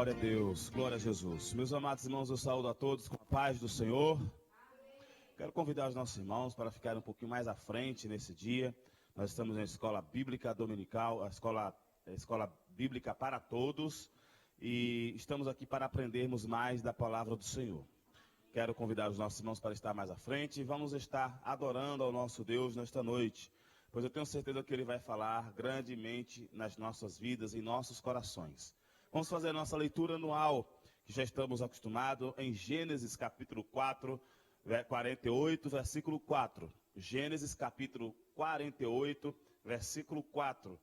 Glória a Deus, glória a Jesus. Meus amados irmãos, eu saúdo a todos com a paz do Senhor. Quero convidar os nossos irmãos para ficarem um pouquinho mais à frente nesse dia. Nós estamos na Escola Bíblica Dominical, a Escola Bíblica para Todos, e estamos aqui para aprendermos mais da palavra do Senhor. Quero convidar os nossos irmãos para estar mais à frente e vamos estar adorando ao nosso Deus nesta noite, pois eu tenho certeza que Ele vai falar grandemente nas nossas vidas e em nossos corações. Vamos fazer a nossa leitura anual, que já estamos acostumados, em Gênesis capítulo 4, 48, versículo 4. Gênesis capítulo 48, versículo 4.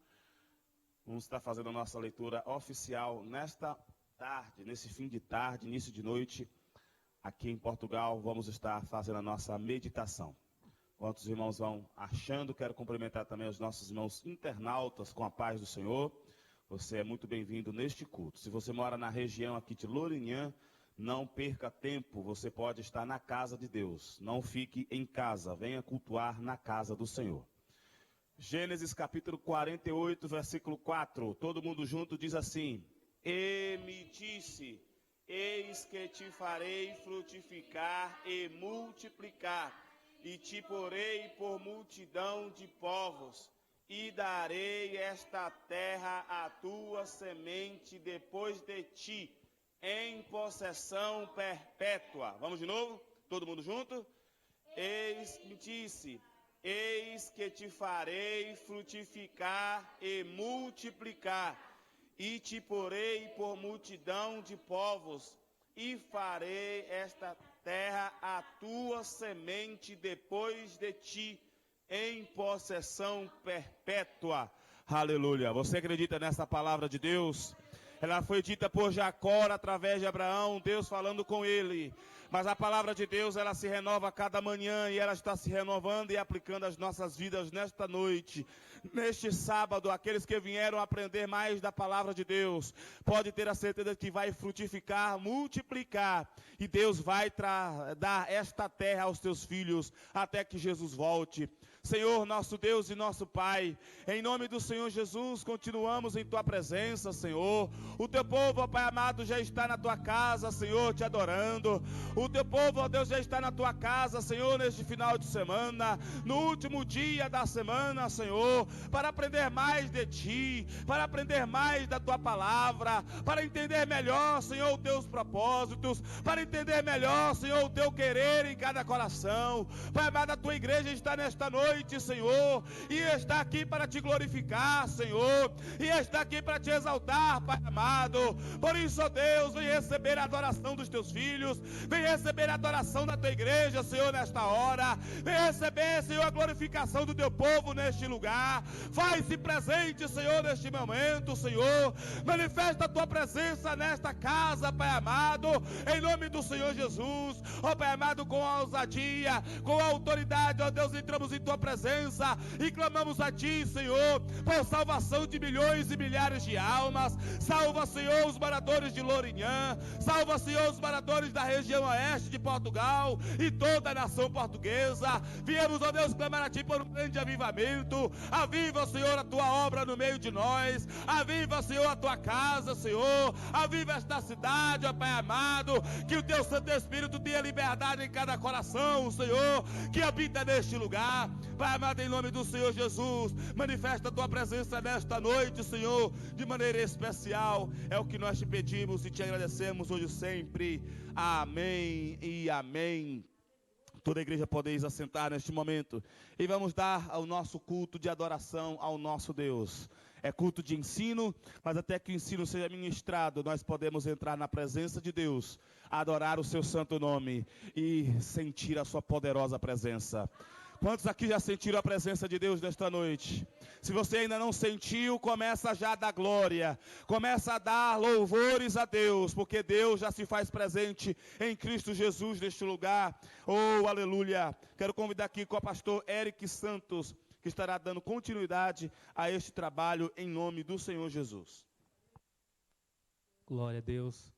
Vamos estar fazendo a nossa leitura oficial nesta tarde, nesse fim de tarde, início de noite. Aqui em Portugal, vamos estar fazendo a nossa meditação. Enquanto os irmãos vão achando, quero cumprimentar também os nossos irmãos internautas com a paz do Senhor. Você é muito bem-vindo neste culto. Se você mora na região aqui de Lourinhã, não perca tempo, você pode estar na casa de Deus. Não fique em casa, venha cultuar na casa do Senhor. Gênesis capítulo 48, versículo 4. Todo mundo junto diz assim: E me disse, eis que te farei frutificar e multiplicar, e te porei por multidão de povos, e darei esta terra à tua semente depois de ti, em possessão perpétua. Vamos de novo? Todo mundo junto? Me disse, eis que te farei frutificar e multiplicar, e te porei por multidão de povos, e farei esta terra à tua semente depois de ti, em possessão perpétua. Aleluia. Você acredita nessa palavra de Deus? Ela foi dita por Jacó através de Abraão, Deus falando com ele. Mas a palavra de Deus, ela se renova a cada manhã e ela está se renovando e aplicando as nossas vidas nesta noite. Neste sábado, aqueles que vieram aprender mais da palavra de Deus, pode ter a certeza que vai frutificar, multiplicar. E Deus vai dar esta terra aos teus filhos até que Jesus volte. Senhor, nosso Deus e nosso Pai, em nome do Senhor Jesus, continuamos em Tua presença, Senhor. O Teu povo, ó Pai amado, já está na Tua casa, Senhor, te adorando. O Teu povo, ó Deus, já está na Tua casa, Senhor, neste final de semana, no último dia da semana, Senhor, para aprender mais de Ti, para aprender mais da Tua palavra, para entender melhor, Senhor, os Teus propósitos, para entender melhor, Senhor, o Teu querer em cada coração. Pai amado, a Tua igreja está nesta noite, Senhor, e está aqui para Te glorificar, Senhor, e está aqui para Te exaltar, Pai amado. Por isso, ó Deus, vem receber a adoração dos Teus filhos, vem receber a adoração da Tua igreja, Senhor, nesta hora. Vem receber, Senhor, a glorificação do Teu povo neste lugar. Faz-se presente, Senhor, neste momento, Senhor. Manifesta a Tua presença nesta casa, Pai amado, em nome do Senhor Jesus. Ó Pai amado, com a ousadia, com a autoridade, ó Deus, entramos em Tua presença e clamamos a Ti, Senhor, por salvação de milhões e milhares de almas. Salva, Senhor, os moradores de Lourinhã. Salva, Senhor, os moradores da região oeste de Portugal e toda a nação portuguesa. Viemos, ó Deus, clamar a Ti por um grande avivamento. Aviva, Senhor, a Tua obra no meio de nós. Aviva, Senhor, a Tua casa, Senhor. Aviva esta cidade, ó Pai amado. Que o Teu Santo Espírito tenha liberdade em cada coração, Senhor, que habita neste lugar. Pai amado, em nome do Senhor Jesus, manifesta a Tua presença nesta noite, Senhor, de maneira especial. É o que nós Te pedimos e Te agradecemos hoje e sempre. Amém e amém. Toda a igreja podeis assentar neste momento e vamos dar ao nosso culto de adoração ao nosso Deus. É culto de ensino, mas até que o ensino seja ministrado, nós podemos entrar na presença de Deus, adorar o Seu santo nome e sentir a Sua poderosa presença. Quantos aqui já sentiram a presença de Deus nesta noite? Se você ainda não sentiu, começa já a dar glória, começa a dar louvores a Deus, porque Deus já se faz presente em Cristo Jesus neste lugar. Oh, aleluia! Quero convidar aqui com o pastor Eric Santos, que estará dando continuidade a este trabalho em nome do Senhor Jesus. Glória a Deus.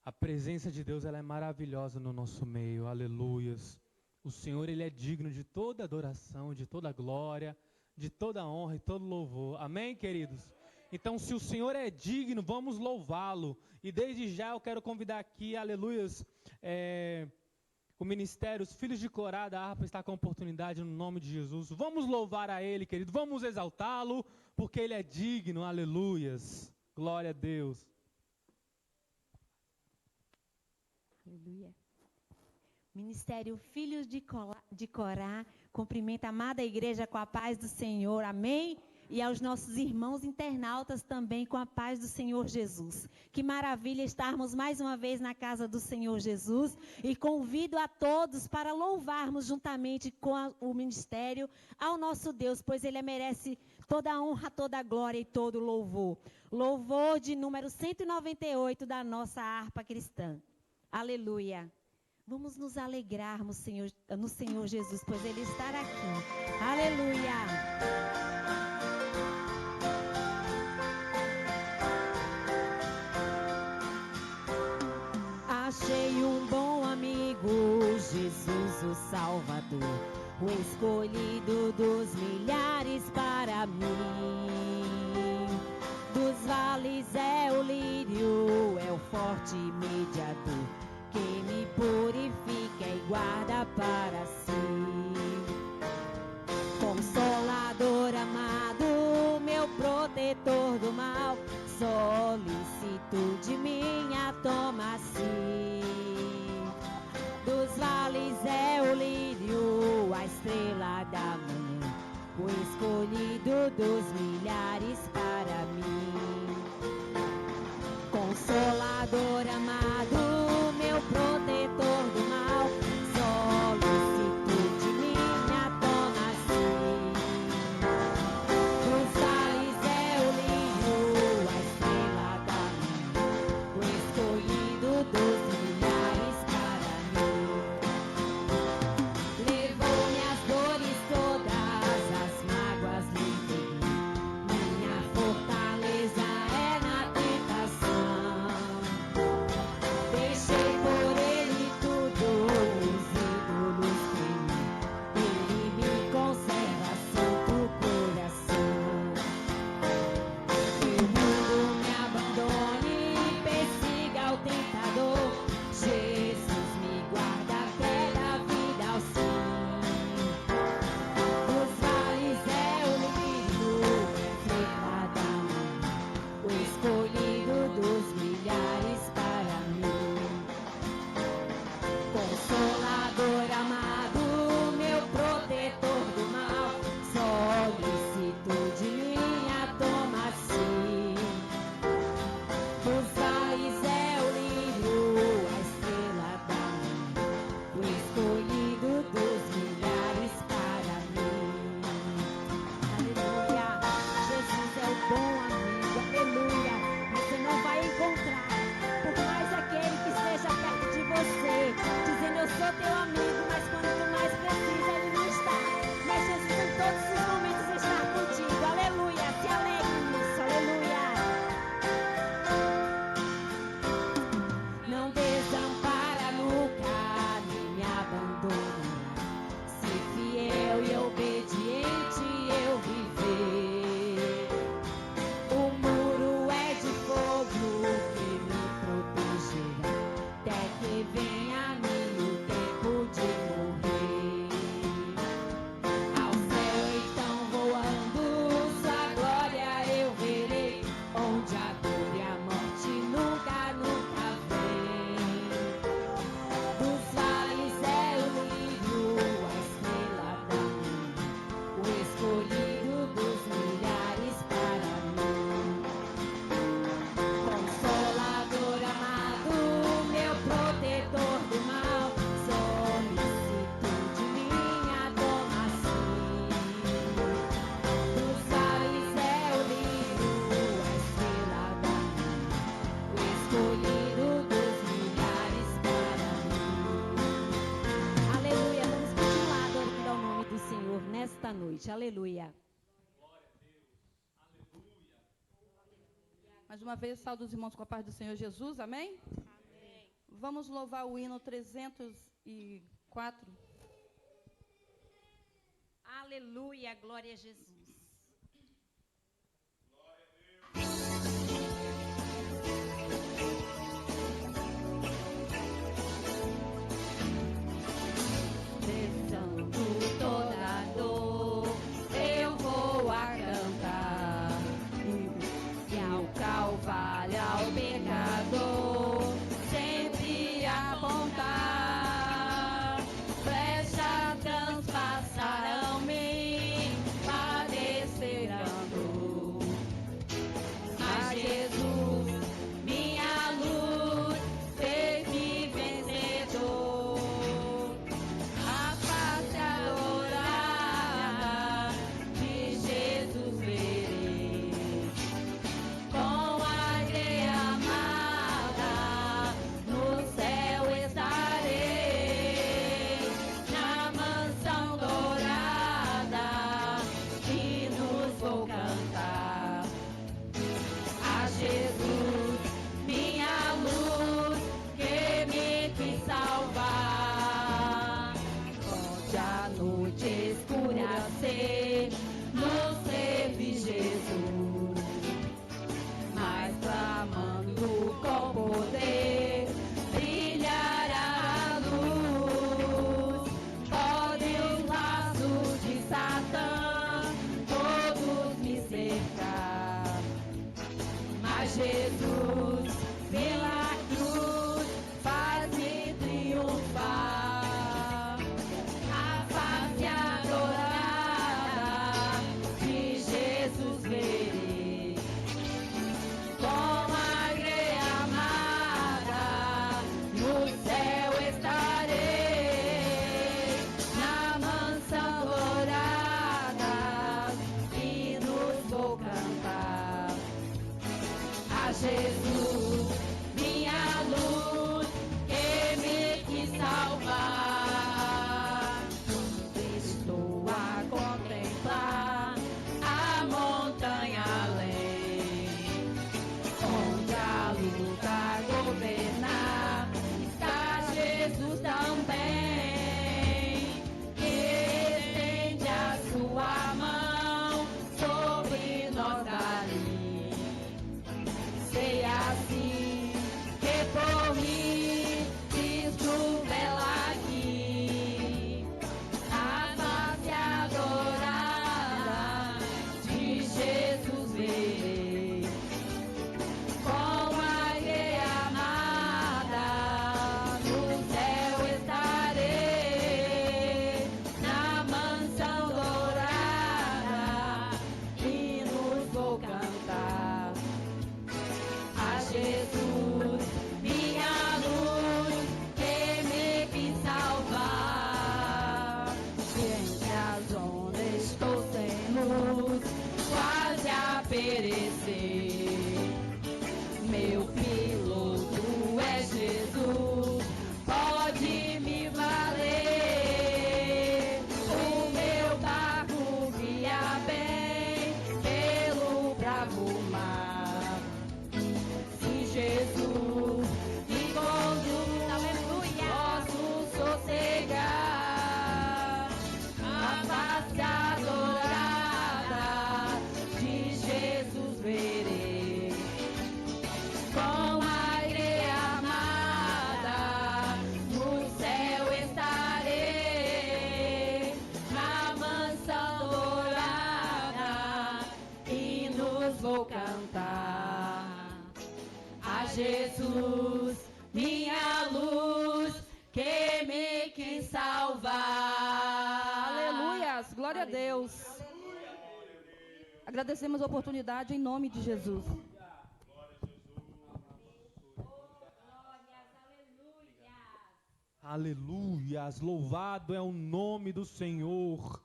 A presença de Deus, ela é maravilhosa no nosso meio. Aleluias. O Senhor, Ele é digno de toda adoração, de toda glória, de toda honra e todo louvor. Amém, queridos? Então, se o Senhor é digno, vamos louvá-lo. E desde já eu quero convidar aqui, aleluias, o ministério, os filhos de Corá da harpa está com a oportunidade no nome de Jesus. Vamos louvar a Ele, querido, vamos exaltá-lo, porque Ele é digno, aleluias. Glória a Deus. Aleluia. Ministério Filhos de Corá, cumprimenta a amada igreja com a paz do Senhor, amém? E aos nossos irmãos internautas também com a paz do Senhor Jesus. Que maravilha estarmos mais uma vez na casa do Senhor Jesus e convido a todos para louvarmos juntamente com o ministério ao nosso Deus, pois Ele merece toda a honra, toda a glória e todo o louvor. Louvor de número 198 da nossa harpa cristã. Aleluia. Vamos nos alegrar no Senhor Jesus, pois Ele está aqui. Aleluia. Achei um bom amigo, Jesus o Salvador, o escolhido dos milhares para mim. Dos vales é o lírio, é o forte mediador, que me purifica e guarda para si. Consolador amado, meu protetor do mal, solicitude minha toma-se. Dos vales é o lírio, a estrela da manhã, o escolhido dos milhares para mim. Consolador amado, meu protetor do mal, solicitude minha toma-se. Dos vales é o lírio, a estrela da manhã, o escolhido dos milhares para mim. Levou minhas dores todas, as mágoas livrei. Minha fortaleza é na tentação. Deixei por Ele tudo, os ídolos queimei. Ele me conserva santo coração. Que o mundo me abandone, persiga o tentador. Jesus me guarda até da vida ao fim. Dos vales é o lírio, estrela da manhã, o escolhido dos milhares para mim. Consolador amado, meu protetor do mal, solicitude minha toma-se. Dos vales é o lírio, a estrela da manhã, o escolhido dos milhares para mim. Aleluia. Jesus é o bom amigo. Aleluia. Você não vai encontrar, por mais aquele que esteja perto de você, dizendo eu sou teu amigo, mas quando tu mais precisa, ele não está. Mas Jesus em todos os momentos está contigo. Aleluia. Se alegre nisso. Aleluia. Não desampara nunca, nem me abandonará. Se fiel e obediente eu viver. O muro é de fogo que me protegerá, até que venha a mim o tempo de morrer. Ao céu então voando, sua glória eu verei, onde a dor e a morte nunca, nunca vem. Dos vales é o lírio, a estrela da manhã, o escolhido dos milhares para mim. Consolador amado, meu protetor do mal, solicitude minha toma-se. Dos vales é o lírio, a estrela da manhã, o escolhido dos milhares para mim. Aleluia, vamos continuar adorando ao nome do Senhor nesta noite. Aleluia. Mais uma vez, saúdo os irmãos com a paz do Senhor Jesus, amém? Amém. Vamos louvar o hino 304. Aleluia, glória a Jesus. Jesus, minha luz, que me quis salvar. Estou a contemplar a montanha além, onde a luta governar, está Jesus também, que estende a sua mão sobre nós dali. Sei assim que por mim Cristo vela aqui, a face adorada de Jesus verei, com a alheia amada no céu estarei, na mansão dourada hinos vou cantar a Jesus, minha luz, que me quis salvar. Entre as ondas estou sem luz, quase a perecer. Meu piloto é Jesus, pode me valer. O meu barco guia bem pelo bravo mar. Se Jesus me conduz, posso sossegar. A face adorada de Jesus verei, com a igreja amada no céu estarei, na mansão dourada hinos vou cantar a Jesus, minha luz, que me quis salvar. Aleluias, glória a Deus. Agradecemos a oportunidade em nome de Jesus. Aleluias, louvado é o nome do Senhor.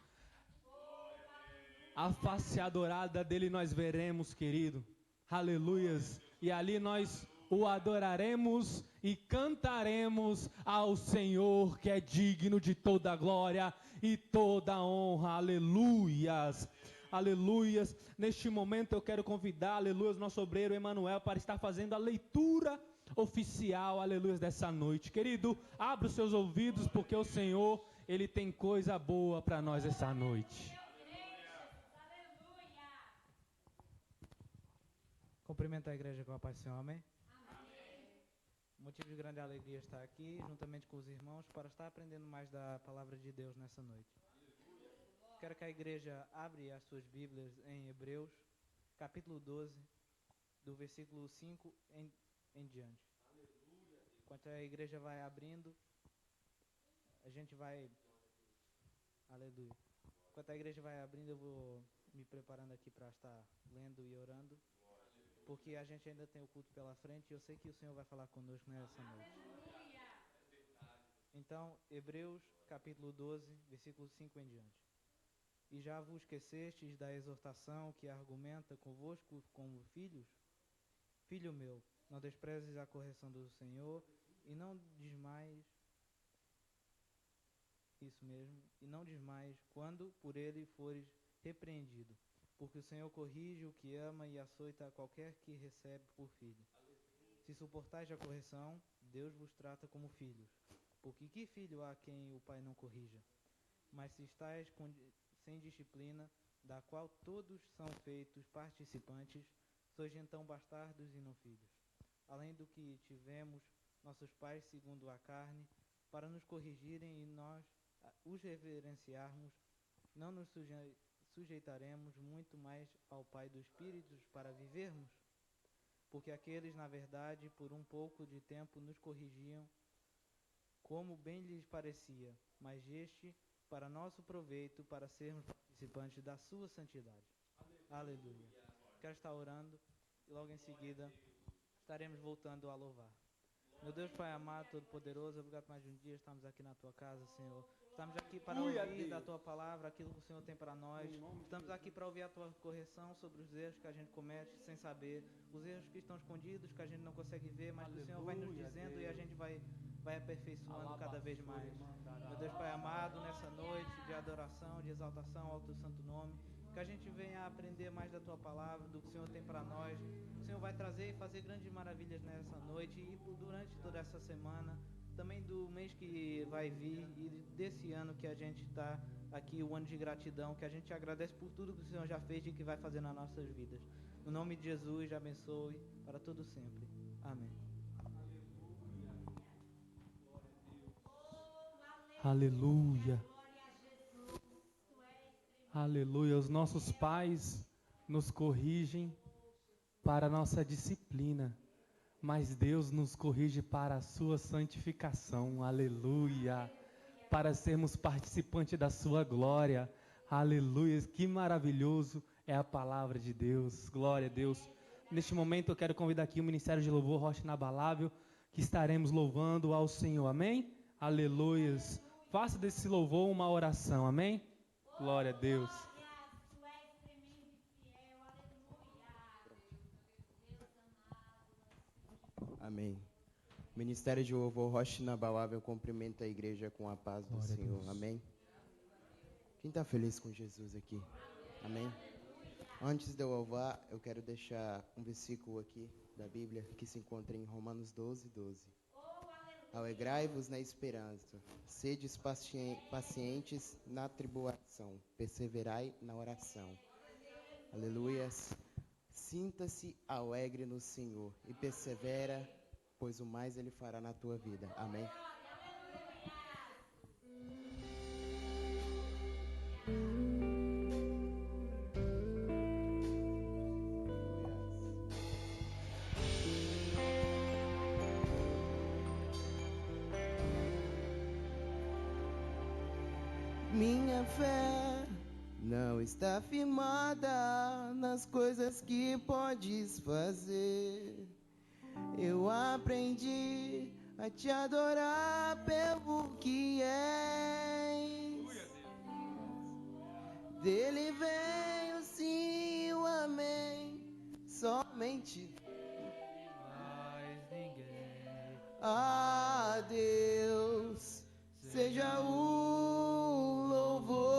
A face adorada dele nós veremos, querido. Aleluias. E ali nós o adoraremos e cantaremos ao Senhor, que é digno de toda a glória e toda a honra. Aleluias. Aleluias. Neste momento eu quero convidar, aleluias, nosso obreiro Emanuel para estar fazendo a leitura oficial, aleluias, dessa noite. Querido, abra os seus ouvidos, porque o Senhor, ele tem coisa boa para nós essa noite. Cumprimento a igreja com a paz do Senhor, amém? Motivo de grande alegria estar aqui, juntamente com os irmãos, para estar aprendendo mais da palavra de Deus nessa noite. Quero que a igreja abra as suas Bíblias em Hebreus, capítulo 12, do versículo 5 em diante. Enquanto a igreja vai abrindo, a gente vai... Aleluia. Enquanto a igreja vai abrindo, eu vou me preparando aqui para estar lendo e orando, porque a gente ainda tem o culto pela frente e eu sei que o Senhor vai falar conosco nessa noite. Então, Hebreus, capítulo 12, versículo 5 em diante. E já vos esquecestes da exortação que argumenta convosco como filhos? Filho meu, não desprezes a correção do Senhor e não desmaies, isso mesmo, e não desmaies quando por ele fores repreendido. Porque o Senhor corrige o que ama e açoita qualquer que recebe por filho. Se suportais a correção, Deus vos trata como filhos. Porque que filho há quem o pai não corrija? Mas se estáis sem disciplina, da qual todos são feitos participantes, sois então bastardos e não filhos. Além do que tivemos nossos pais segundo a carne, para nos corrigirem e nós os reverenciarmos, não nos sujeitaremos muito mais ao Pai dos Espíritos para vivermos? Porque aqueles, na verdade, por um pouco de tempo nos corrigiam, como bem lhes parecia, mas este para nosso proveito, para sermos participantes da sua santidade. Aleluia. Quero estar orando e logo em seguida estaremos voltando a louvar. Meu Deus, Pai amado, todo-poderoso, obrigado por mais um dia, estamos aqui na Tua casa, Senhor. Estamos aqui para ouvir da Tua palavra aquilo que o Senhor tem para nós. Estamos aqui para ouvir a Tua correção sobre os erros que a gente comete sem saber. Os erros que estão escondidos, que a gente não consegue ver, mas que o Senhor vai nos dizendo e a gente vai aperfeiçoando cada vez mais. Meu Deus, Pai amado, nessa noite de adoração, de exaltação ao Teu santo nome, que a gente venha aprender mais da Tua palavra, do que o Senhor tem para nós. O Senhor vai trazer e fazer grandes maravilhas nessa noite e durante toda essa semana, também do mês que vai vir e desse ano que a gente está aqui, o ano de gratidão, que a gente agradece por tudo que o Senhor já fez e que vai fazer nas nossas vidas. No nome de Jesus, abençoe para todo sempre. Amém. Aleluia. Aleluia. Os nossos pais nos corrigem para a nossa disciplina, mas Deus nos corrige para a sua santificação. Aleluia. Para sermos participantes da sua glória. Aleluia. Que maravilhoso é a palavra de Deus. Glória a Deus. Neste momento eu quero convidar aqui o Ministério de Louvor Rocha Inabalável, que estaremos louvando ao Senhor. Amém? Aleluia. Faça desse louvor uma oração. Amém? Glória a Deus. Amém. O Ministério de Louvor Rocha Inabalável cumprimenta a igreja com a paz do Senhor. Amém. Quem está feliz com Jesus aqui? Amém. Antes de eu louvar, eu quero deixar um versículo aqui da Bíblia que se encontra em Romanos 12, 12. Alegrai-vos na esperança, sedes pacientes na tribulação, perseverai na oração. Aleluias. Sinta-se alegre no Senhor e persevera, pois o mais Ele fará na tua vida. Amém. Minha fé não está firmada nas coisas que podes fazer. Eu aprendi a te adorar pelo que és. Dele vem o sim e o amém, somente Mais ninguém. a Deus seja o louvor.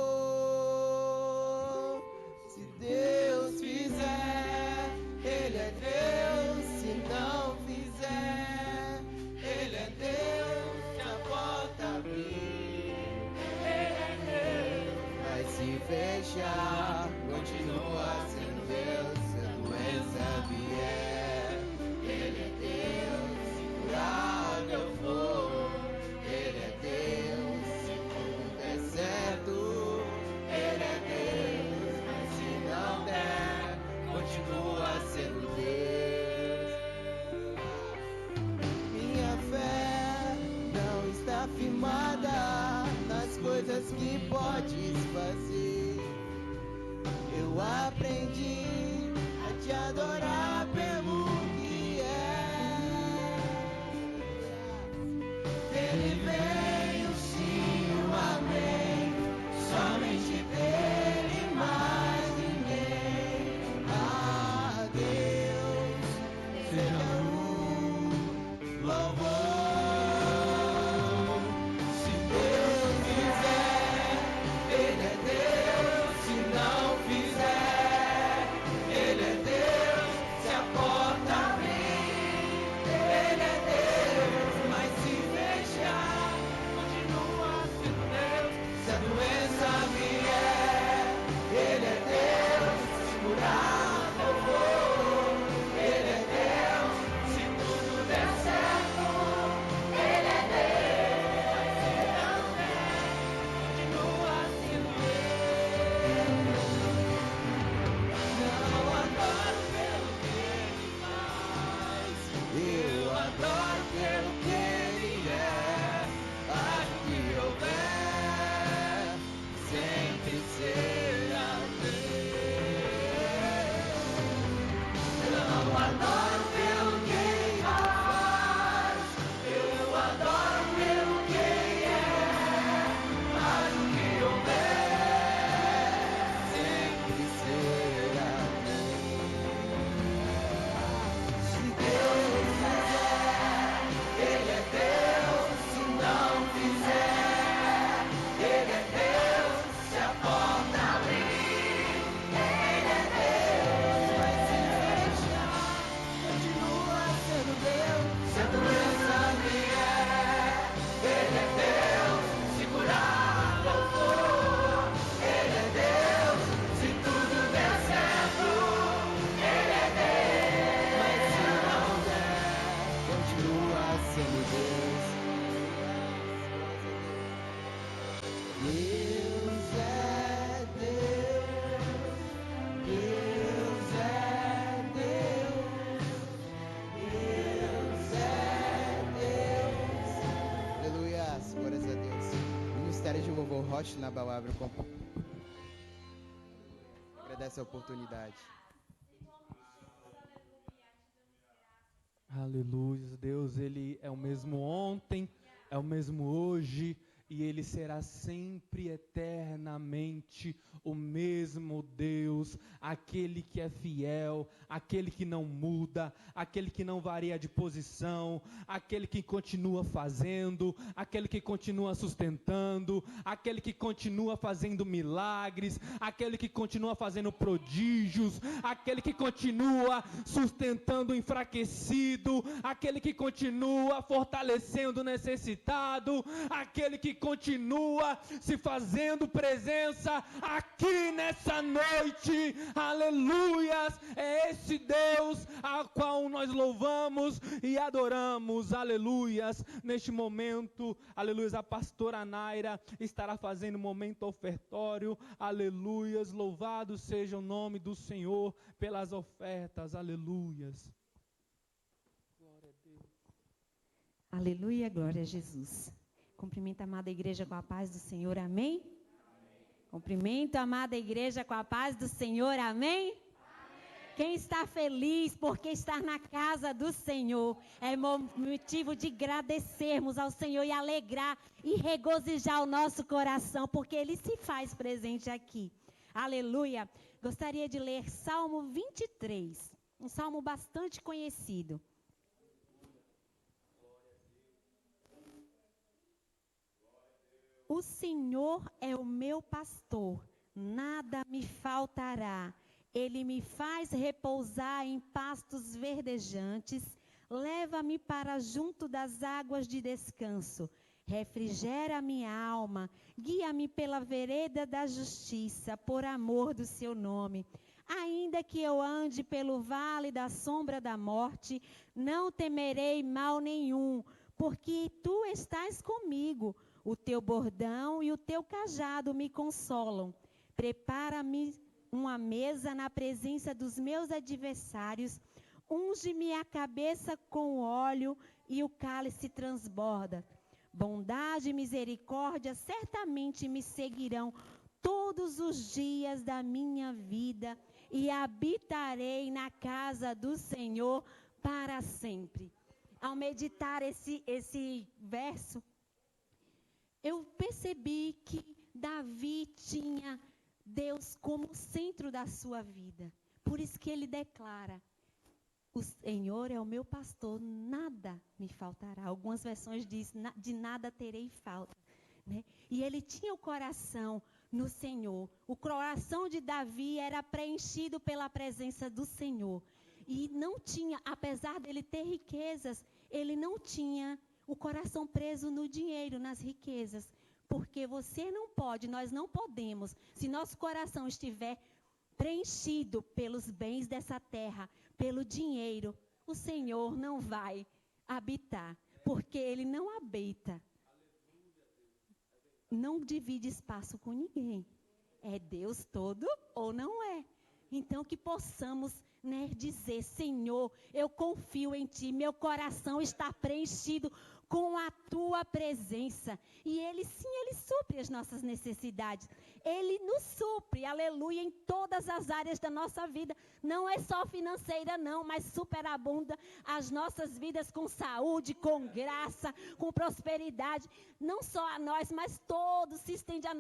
Se Deus fizer, Ele é Deus. Se não fizer, Ele é Deus. Se a porta abrir, Ele é Deus. Vai se fechar, continua sendo Deus. Se a doença vier, Ele é Deus. Se curar o teu for, Ele é Deus. Se tudo der certo, Ele é Deus. Mas se não der, continua sendo Deus. Minha fé não está firmada nas coisas que podes fazer. Eu aprendi a te adorar pelo que é. Dele vem o sim, o amém, somente dele, mais ninguém. A Deus seja o louvor. Se Deus fizer, Ele é Deus. Se não fizer, Ele é Deus. Se Deus é Deus, Deus é Deus, Deus é Deus. Aleluia, glórias a Deus. Ministério de Louvor Rocha na Palavra. Agradece a oportunidade. Aleluia, Deus, Ele é o mesmo ontem, é o mesmo hoje, e Ele será sempre, eternamente, o mesmo Deus, aquele que é fiel, aquele que não muda, aquele que não varia de posição, aquele que continua fazendo, aquele que continua sustentando, aquele que continua fazendo milagres, aquele que continua fazendo prodígios, aquele que continua sustentando o enfraquecido, aquele que continua fortalecendo o necessitado, aquele que continua se fazendo presença aqui nessa noite. Aleluias, é esse Deus a qual nós louvamos e adoramos. Aleluias, neste momento, aleluias, a pastora Naira estará fazendo um momento ofertório. Aleluias, louvado seja o nome do Senhor pelas ofertas. Aleluias. Glória a Deus. Aleluia, glória a Jesus. Cumprimento a amada igreja com a paz do Senhor, amém? Cumprimento a amada igreja com a paz do Senhor, amém? Quem está feliz porque está na casa do Senhor é motivo de agradecermos ao Senhor e alegrar e regozijar o nosso coração, porque Ele se faz presente aqui. Aleluia. Gostaria de ler Salmo 23, um salmo bastante conhecido. O Senhor é o meu pastor, nada me faltará. Ele me faz repousar em pastos verdejantes, leva-me para junto das águas de descanso. Refrigera minha alma, guia-me pela vereda da justiça, por amor do seu nome. Ainda que eu ande pelo vale da sombra da morte, não temerei mal nenhum, porque tu estás comigo. O teu bordão e o teu cajado me consolam. Prepara-me uma mesa na presença dos meus adversários. Unge-me a cabeça com óleo e o cálice transborda. Bondade e misericórdia certamente me seguirão todos os dias da minha vida e habitarei na casa do Senhor para sempre. Ao meditar esse verso, eu percebi que Davi tinha Deus como centro da sua vida. Por isso que ele declara: o Senhor é o meu pastor, nada me faltará. Algumas versões dizem, de nada terei falta. Né? E ele tinha o coração no Senhor. O coração de Davi era preenchido pela presença do Senhor. E não tinha, apesar dele ter riquezas, ele não tinha o coração preso no dinheiro, nas riquezas. Porque você não pode, nós não podemos, se nosso coração estiver preenchido pelos bens dessa terra, pelo dinheiro, o Senhor não vai habitar. Porque Ele não habita. Não divide espaço com ninguém. É Deus todo ou não é? Então que possamos, né, dizer: Senhor, eu confio em Ti, meu coração está preenchido com a Tua presença. E Ele, sim, Ele supre as nossas necessidades. Ele nos supre, aleluia, em todas as áreas da nossa vida. Não é só financeira, não, mas superabunda as nossas vidas com saúde, com graça, com prosperidade. Não só a nós, mas todos, se estende a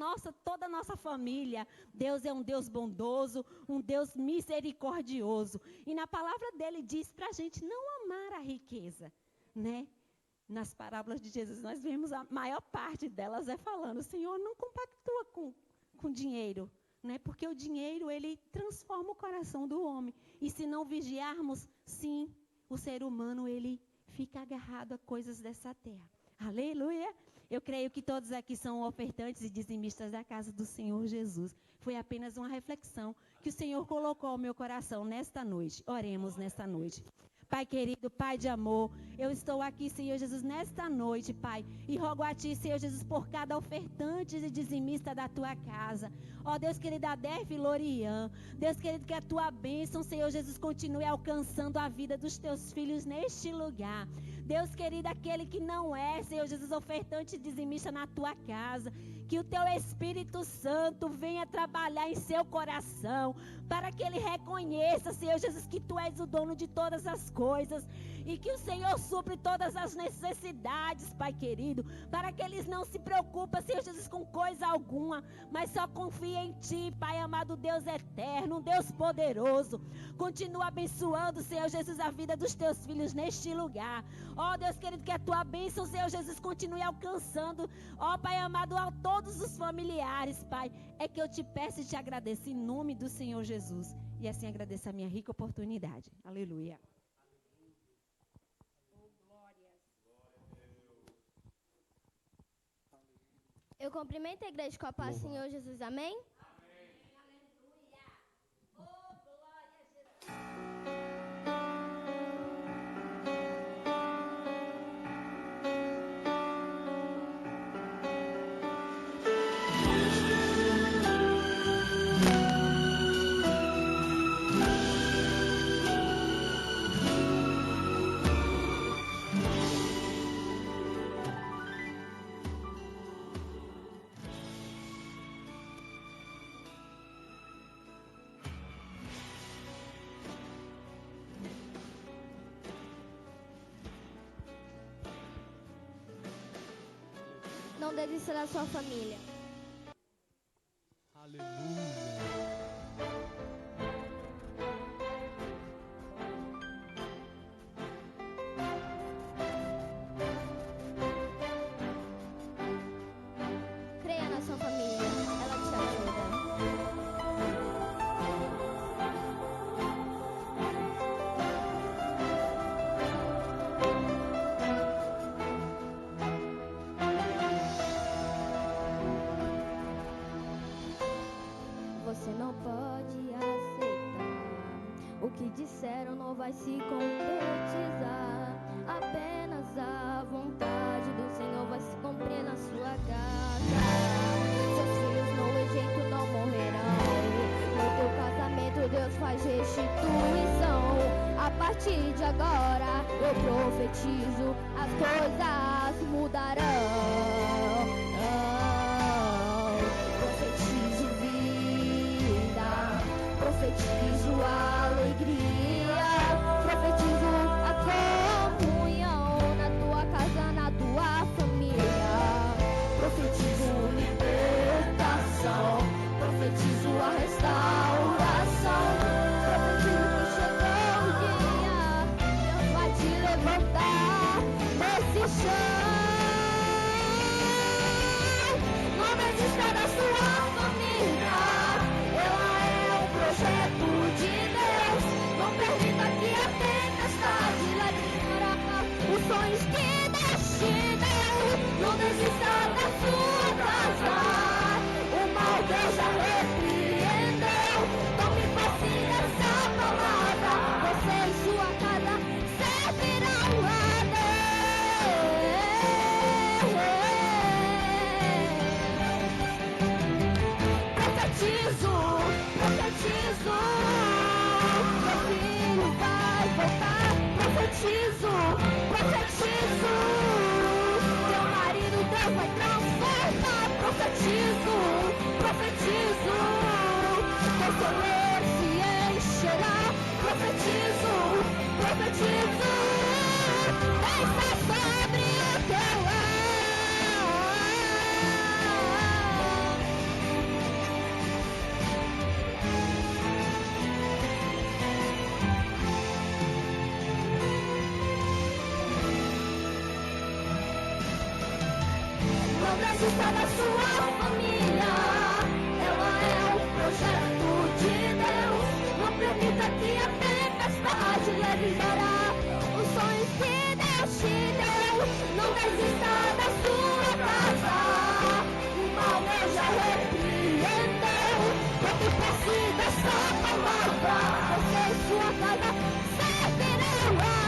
toda a nossa família. Deus é um Deus bondoso, um Deus misericordioso. E na palavra dele diz para a gente não amar a riqueza, né? Nas parábolas de Jesus, nós vemos a maior parte delas falando: Senhor, não compactua com dinheiro, né? Porque o dinheiro, ele transforma o coração do homem. E se não vigiarmos, sim, o ser humano, ele fica agarrado a coisas dessa terra. Aleluia! Eu creio que todos aqui são ofertantes e dizimistas da casa do Senhor Jesus. Foi apenas uma reflexão que o Senhor colocou ao meu coração nesta noite. Oremos nesta noite. Pai querido, Pai de amor, eu estou aqui, Senhor Jesus, nesta noite, Pai, e rogo a Ti, Senhor Jesus, por cada ofertante e dizimista da Tua casa. Ó Deus querido, Adef e Lorian, Deus querido, que a Tua bênção, Senhor Jesus, continue alcançando a vida dos Teus filhos neste lugar. Deus querido, aquele que não é, Senhor Jesus, ofertante e dizimista na Tua casa, que o Teu Espírito Santo venha trabalhar em seu coração, para que ele reconheça, Senhor Jesus, que Tu és o dono de todas as coisas, e que o Senhor supre todas as necessidades, Pai querido, para que eles não se preocupem, Senhor Jesus, com coisa alguma, mas só confiem em Ti, Pai amado, Deus eterno, um Deus poderoso. Continua abençoando, Senhor Jesus, a vida dos Teus filhos neste lugar. Ó Deus querido, que a Tua bênção, Senhor Jesus, continue alcançando, ó Pai amado, a todos os familiares, Pai. É que eu Te peço e Te agradeço em nome do Senhor Jesus. E assim agradeço a minha rica oportunidade. Aleluia. Eu cumprimento a igreja com a paz do Senhor Jesus, amém? Não desista da sua família. Aleluia. Creia na sua família, ela te ajuda. Você não pode aceitar o que disseram, não vai se concretizar. Apenas a vontade do Senhor vai se cumprir na sua casa. Seus filhos no Egito não morrerão. No teu casamento Deus faz restituição. A partir de agora eu profetizo, as coisas mudarão. Profetizo vida, profetizo alegria, profetizo a comunhão na tua casa, na tua família. Profetizo libertação, profetizo a restauração. Profetizo que chegou o dia, Deus vai te levantar desse chão. Não desista da sua família, ela é um projeto de Deus. Não permita que a tempestade leve embora os sonhos que Deus te deu. Não desista da sua casa, o mal Deus já repreendeu. Tome posse dessa palavra, você e sua casa servirão a Profetizo, profetizo, meu filho vai voltar. Profetizo, profetizo, teu marido Deus vai transformar. Profetizo, profetizo, teu celeiro se encherá. Profetizo, profetizo, desça sobre o teu lar. Não desista da sua família, ela é um projeto de Deus. Não permita que a tempestade leve embora os sonhos que Deus te deu. Não desista da sua casa, o mal Deus já repreendeu. Tome posse dessa palavra, você e sua casa servirão a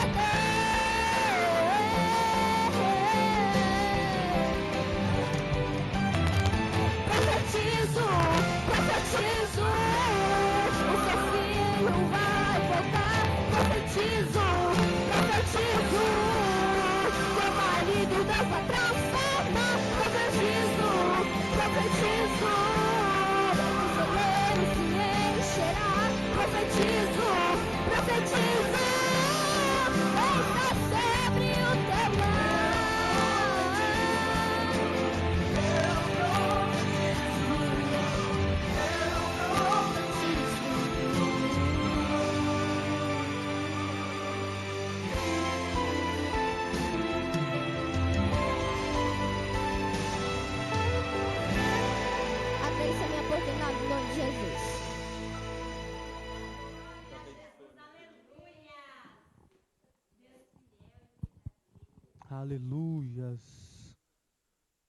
Aleluias.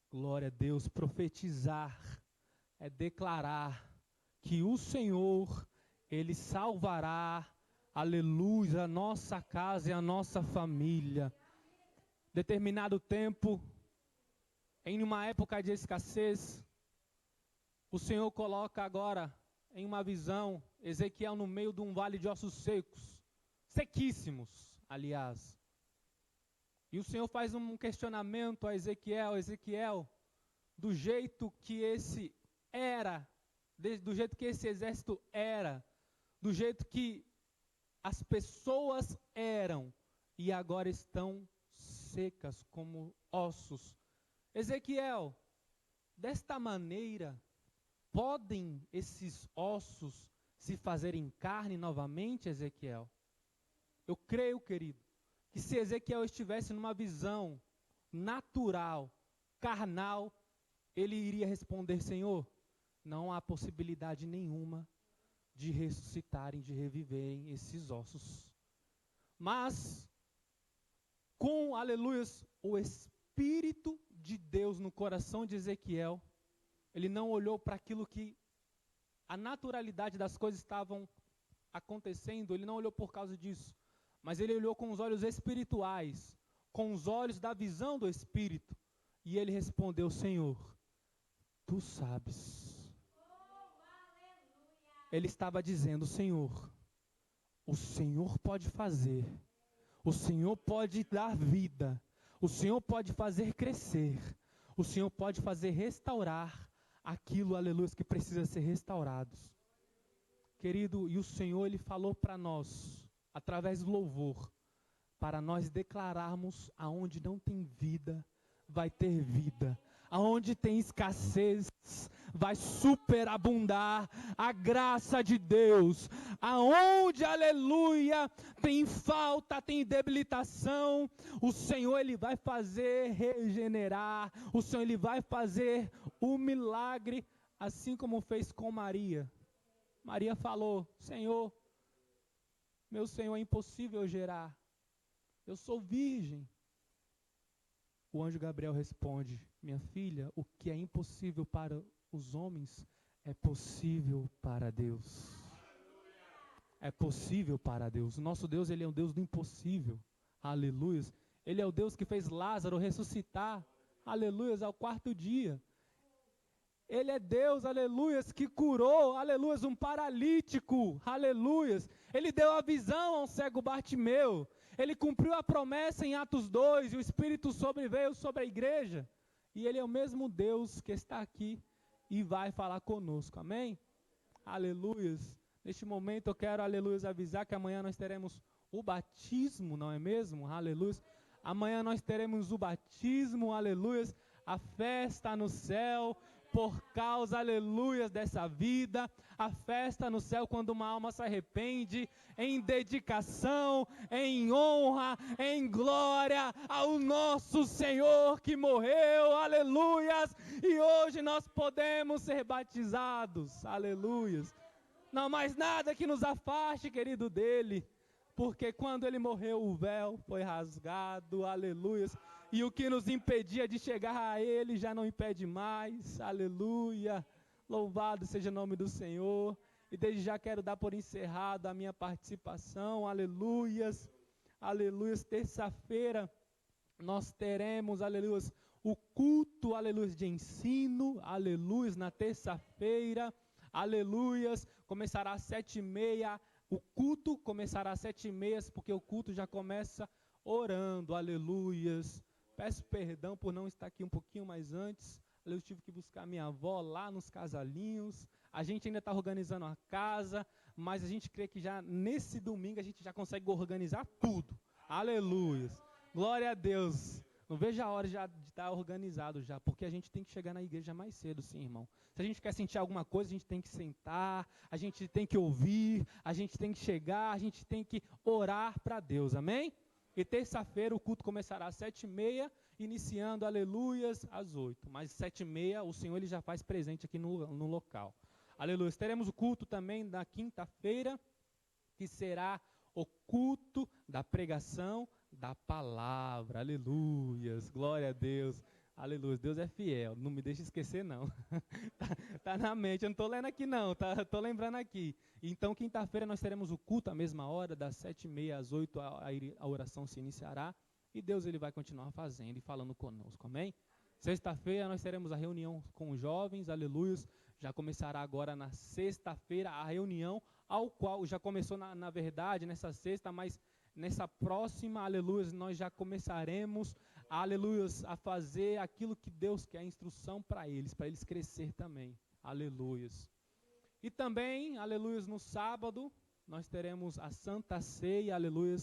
Glória a Deus. Profetizar é declarar que o Senhor, Ele salvará, aleluia, a nossa casa e a nossa família. Determinado tempo, em uma época de escassez, o Senhor coloca agora em uma visão Ezequiel no meio de um vale de ossos secos, sequíssimos, aliás. E o Senhor faz um questionamento a Ezequiel: Ezequiel, do jeito que esse era, do jeito que esse exército era, do jeito que as pessoas eram, e agora estão secas como ossos. Ezequiel, desta maneira, podem esses ossos se fazerem carne novamente, Ezequiel? Eu creio, querido, que se Ezequiel estivesse numa visão natural, carnal, ele iria responder: Senhor, não há possibilidade nenhuma de ressuscitarem, de reviverem esses ossos. Mas, com, aleluias, o Espírito de Deus no coração de Ezequiel, ele não olhou para aquilo que a naturalidade das coisas estavam acontecendo, ele não olhou por causa disso, mas ele olhou com os olhos espirituais, com os olhos da visão do Espírito, e ele respondeu: Senhor, Tu sabes. Ele estava dizendo: Senhor, o Senhor pode fazer, o Senhor pode dar vida, o Senhor pode fazer crescer, o Senhor pode fazer restaurar aquilo, aleluia, que precisa ser restaurado. Querido, e o Senhor, Ele falou para nós, através do louvor, para nós declararmos: aonde não tem vida, vai ter vida. Aonde tem escassez, vai superabundar a graça de Deus. Aonde, aleluia, tem falta, tem debilitação, o Senhor, Ele vai fazer regenerar. O Senhor, Ele vai fazer o milagre, assim como fez com Maria. Maria falou: Senhor, meu Senhor, é impossível gerar. Eu sou virgem. O anjo Gabriel responde: minha filha, o que é impossível para os homens é possível para Deus. É possível para Deus. O nosso Deus, Ele é o Deus do impossível. Aleluia. Ele é o Deus que fez Lázaro ressuscitar. Aleluia, ao 4º dia. Ele é Deus, aleluia, que curou, aleluia, um paralítico. Aleluia. Ele deu a visão ao cego Bartimeu. Ele cumpriu a promessa em Atos 2, e o Espírito sobreveio sobre a igreja. E Ele é o mesmo Deus que está aqui e vai falar conosco, amém? Aleluia. Neste momento eu quero, aleluia, avisar que amanhã nós teremos o batismo, não é mesmo? Aleluia. Amanhã nós teremos o batismo, aleluia, a festa no céu, por causa, aleluia, dessa vida, a festa no céu quando uma alma se arrepende, em dedicação, em honra, em glória ao nosso Senhor que morreu, aleluia, e hoje nós podemos ser batizados, aleluia. Não há mais nada que nos afaste, querido, dele, porque quando ele morreu o véu foi rasgado, aleluia. E o que nos impedia de chegar a Ele já não impede mais. Aleluia. Louvado seja o nome do Senhor. E desde já quero dar por encerrado a minha participação. Aleluias. Aleluias. Terça-feira nós teremos, aleluias, o culto, aleluias, de ensino. Aleluias. Na terça-feira. Aleluias. Começará às 7h30. O culto começará às 7h30, porque o culto já começa orando. Aleluias. Peço perdão por não estar aqui um pouquinho mais antes. Eu tive que buscar minha avó lá nos Casalinhos. A gente ainda está organizando a casa, mas a gente crê que já nesse domingo a gente já consegue organizar tudo. Aleluia. Glória a Deus. Não vejo a hora já de estar organizado já, porque a gente tem que chegar na igreja mais cedo, sim, irmão. Se a gente quer sentir alguma coisa, a gente tem que sentar, a gente tem que ouvir, a gente tem que chegar, a gente tem que orar para Deus, amém? E terça-feira o culto começará às 7h30, iniciando, aleluias, às 8h. Mas 7h30 o Senhor, Ele já faz presente aqui no local. Aleluia. Teremos o culto também na quinta-feira, que será o culto da pregação da palavra. Aleluias, glória a Deus. Aleluia, Deus é fiel, não me deixe esquecer não. tá na mente, eu não estou lendo aqui não, estou lembrando aqui. Então, quinta-feira nós teremos o culto à mesma hora, das 7h30 às 8h a oração se iniciará. E Deus ele vai continuar fazendo e falando conosco, amém? Sexta-feira nós teremos a reunião com os jovens, aleluia. Já começará agora na sexta-feira a reunião, ao qual já começou na verdade nessa sexta, mas nessa próxima, aleluia, nós já começaremos, aleluia, a fazer aquilo que Deus quer, a instrução para eles crescer também, aleluia. E também, aleluia, no sábado nós teremos a Santa Ceia, aleluia,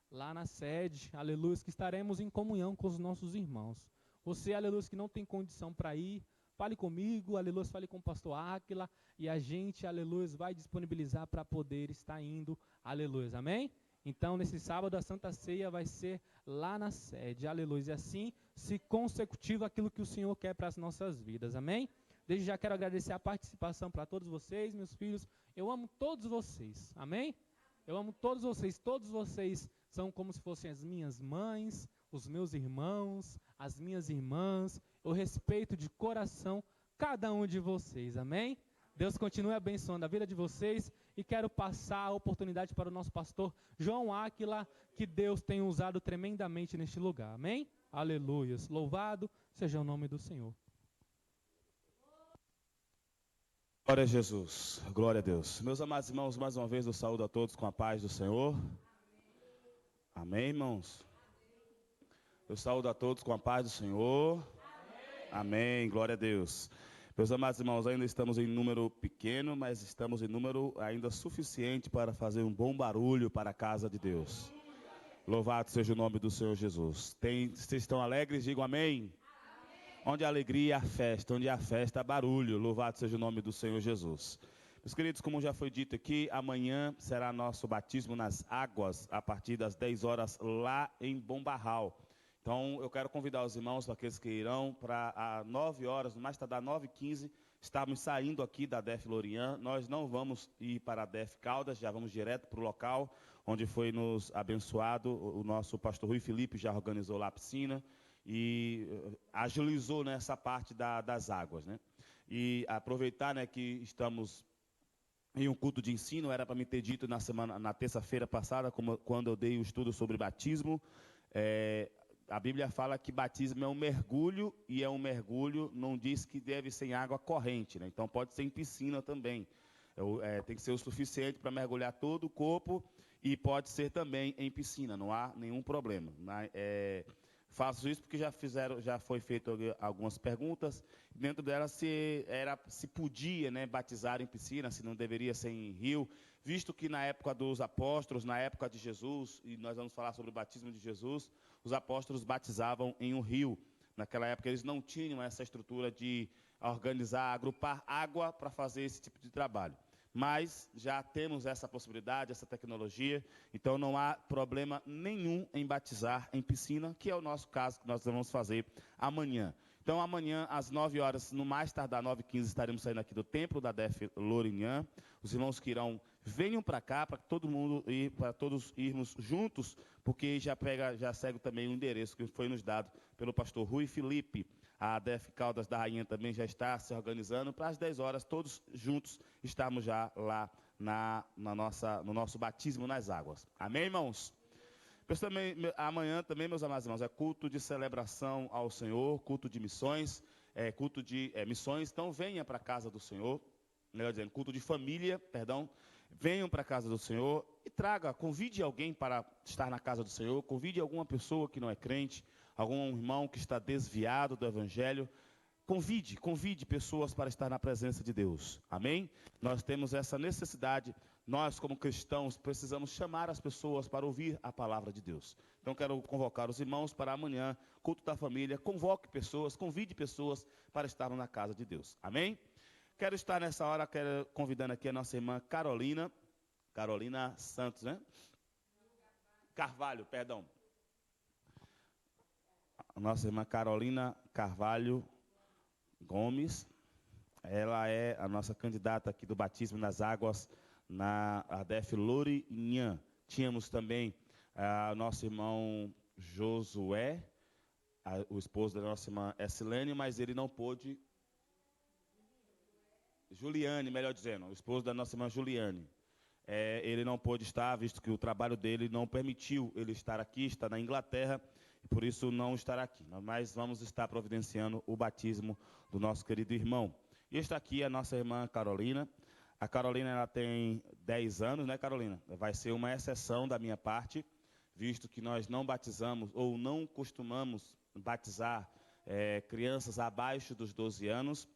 lá na sede, aleluia, que estaremos em comunhão com os nossos irmãos. Você, aleluia, que não tem condição para ir, fale comigo, aleluia, fale com o pastor Áquila, e a gente, aleluia, vai disponibilizar para poder estar indo, aleluia, amém? Então, nesse sábado, a Santa Ceia vai ser lá na sede, aleluia, e assim, se consecutivo aquilo que o Senhor quer para as nossas vidas, amém? Desde já quero agradecer a participação para todos vocês, meus filhos, eu amo todos vocês, amém? Eu amo todos vocês são como se fossem as minhas mães, os meus irmãos, as minhas irmãs, eu respeito de coração cada um de vocês, amém? Deus continue abençoando a vida de vocês e quero passar a oportunidade para o nosso pastor João Áquila, que Deus tem usado tremendamente neste lugar, amém? Aleluias, louvado seja o nome do Senhor. Glória a Jesus, glória a Deus. Meus amados irmãos, mais uma vez eu saúdo a todos com a paz do Senhor. Amém, irmãos? Eu saúdo a todos com a paz do Senhor. Amém, glória a Deus. Meus amados irmãos, ainda estamos em número pequeno, mas estamos em número ainda suficiente para fazer um bom barulho para a casa de Deus. Louvado seja o nome do Senhor Jesus. Vocês estão alegres? Digam amém. Onde a alegria há festa, onde há festa há barulho. Louvado seja o nome do Senhor Jesus. Meus queridos, como já foi dito aqui, amanhã será nosso batismo nas águas, a partir das 10 horas lá em Bombarral. Então, eu quero convidar os irmãos, para aqueles que irão, para às 9 horas, no mais tardar 9h15, estamos saindo aqui da DEF Lourinhã. Nós não vamos ir para a DEF Caldas, já vamos direto para o local onde foi nos abençoado. O nosso pastor Rui Felipe já organizou lá a piscina e agilizou nessa parte das águas, né? E aproveitar, né, que estamos em um culto de ensino, era para me ter dito na terça-feira passada, quando eu dei o estudo sobre batismo, a Bíblia fala que batismo é um mergulho, e é um mergulho, não diz que deve ser em água corrente, né? Então pode ser em piscina também. Tem que ser o suficiente para mergulhar todo o corpo, e pode ser também em piscina, não há nenhum problema. Faço isso porque já foi feito algumas perguntas, dentro delas se podia, né, batizar em piscina, se não deveria ser em rio, visto que na época dos apóstolos, na época de Jesus, e nós vamos falar sobre o batismo de Jesus, os apóstolos batizavam em um rio. Naquela época eles não tinham essa estrutura de organizar, agrupar água para fazer esse tipo de trabalho. Mas já temos essa possibilidade, essa tecnologia, então não há problema nenhum em batizar em piscina, que é o nosso caso que nós vamos fazer amanhã. Então amanhã, às 9 horas, no mais tardar 9h15, estaremos saindo aqui do templo da DEF Lourinhã. Os irmãos que irão, venham para cá, para todo mundo ir, para todos irmos juntos, porque já segue também o endereço que foi nos dado pelo pastor Rui Felipe. A DEF Caldas da Rainha também já está se organizando para às 10 horas, todos juntos, estarmos já lá no nosso batismo nas águas. Amém, irmãos? Amanhã também, meus amados irmãos, é culto de celebração ao Senhor, culto de missões, culto de missões. Então, venha para a casa do Senhor, melhor dizendo, culto de família, perdão. Venham para a casa do Senhor e convide alguém para estar na casa do Senhor, convide alguma pessoa que não é crente, algum irmão que está desviado do Evangelho. Convide pessoas para estar na presença de Deus. Amém? Nós temos essa necessidade. Nós, como cristãos, precisamos chamar as pessoas para ouvir a palavra de Deus. Então, quero convocar os irmãos para amanhã, culto da família. Convide pessoas para estar na casa de Deus. Amém? Quero estar nessa hora, convidando aqui a nossa irmã Carolina Santos, né? Carvalho, perdão. A nossa irmã Carolina Carvalho Gomes, ela é a nossa candidata aqui do batismo nas águas na ADF Lourinhã. Tínhamos também nosso irmão Josué, o esposo da nossa irmã Essilene, mas ele não pôde. Juliane, melhor dizendo, o esposo da nossa irmã Juliane. Ele não pôde estar, visto que o trabalho dele não permitiu ele estar aqui, está na Inglaterra, e por isso não estará aqui. Mas vamos estar providenciando o batismo do nosso querido irmão. E está aqui a nossa irmã Carolina. A Carolina, ela tem 10 anos, né, Carolina? Vai ser uma exceção da minha parte, visto que nós não batizamos ou não costumamos batizar crianças abaixo dos 12 anos.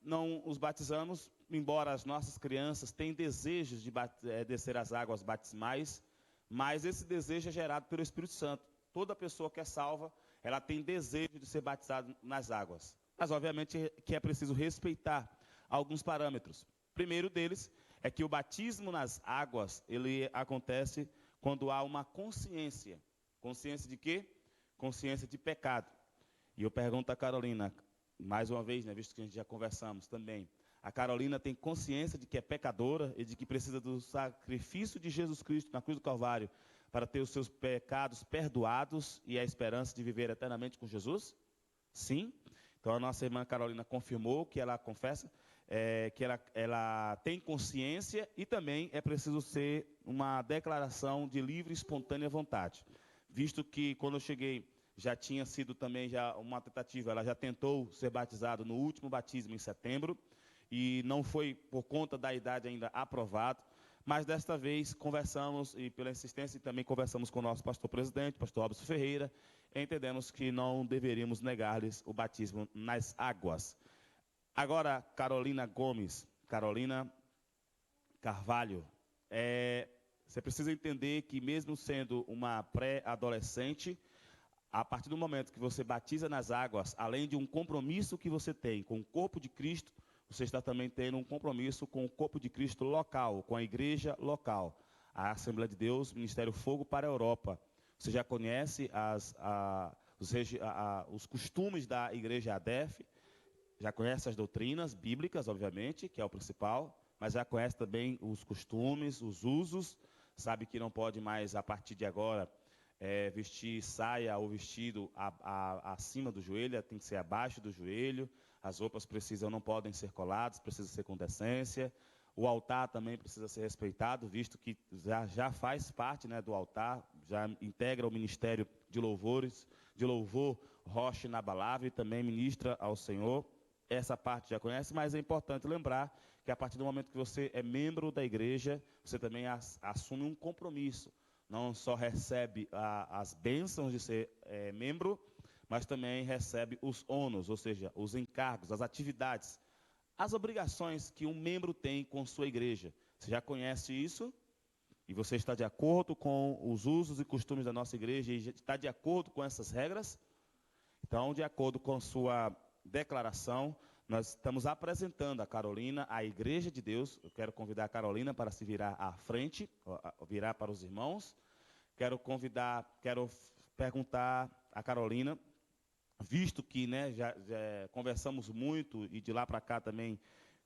Não os batizamos, embora as nossas crianças tenham desejos de descer as águas batismais, mas esse desejo é gerado pelo Espírito Santo. Toda pessoa que é salva, ela tem desejo de ser batizada nas águas. Mas, obviamente, que é preciso respeitar alguns parâmetros. O primeiro deles é que o batismo nas águas, ele acontece quando há uma consciência. Consciência de quê? Consciência de pecado. E eu pergunto a Carolina, mais uma vez, né, visto que a gente já conversamos também, a Carolina tem consciência de que é pecadora e de que precisa do sacrifício de Jesus Cristo na cruz do Calvário para ter os seus pecados perdoados e a esperança de viver eternamente com Jesus? Sim. Então a nossa irmã Carolina confirmou que ela confessa, que ela tem consciência, e também é preciso ser uma declaração de livre e espontânea vontade. Visto que quando eu cheguei já tinha sido também já uma tentativa, ela já tentou ser batizada no último batismo em setembro, e não foi por conta da idade ainda aprovado, mas desta vez conversamos, e pela insistência também conversamos com o nosso pastor presidente, pastor Robson Ferreira, entendemos que não deveríamos negar-lhes o batismo nas águas. Agora, Carolina Gomes, Carolina Carvalho, você precisa entender que mesmo sendo uma pré-adolescente, a partir do momento que você batiza nas águas, além de um compromisso que você tem com o corpo de Cristo, você está também tendo um compromisso com o corpo de Cristo local, com a igreja local, a Assembleia de Deus, Ministério Fogo para a Europa. Você já conhece os costumes da igreja ADEF, já conhece as doutrinas bíblicas, obviamente, que é o principal, mas já conhece também os costumes, os usos, sabe que não pode mais, a partir de agora, vestir saia ou vestido acima do joelho, tem que ser abaixo do joelho, as roupas não podem ser coladas, precisa ser com decência, o altar também precisa ser respeitado, visto que já faz parte, né, do altar, já integra o ministério de louvor Rocha Inabalável, e também ministra ao Senhor. Essa parte já conhece, mas é importante lembrar que a partir do momento que você é membro da igreja, você também assume um compromisso. Não só recebe as bênçãos de ser membro, mas também recebe os ônus, ou seja, os encargos, as atividades, as obrigações que um membro tem com sua igreja. Você já conhece isso? E você está de acordo com os usos e costumes da nossa igreja e está de acordo com essas regras? Então, de acordo com sua declaração, nós estamos apresentando a Carolina à Igreja de Deus. Eu quero convidar a Carolina para se virar à frente, virar para os irmãos. Quero perguntar a Carolina, visto que, né, já conversamos muito, e de lá para cá também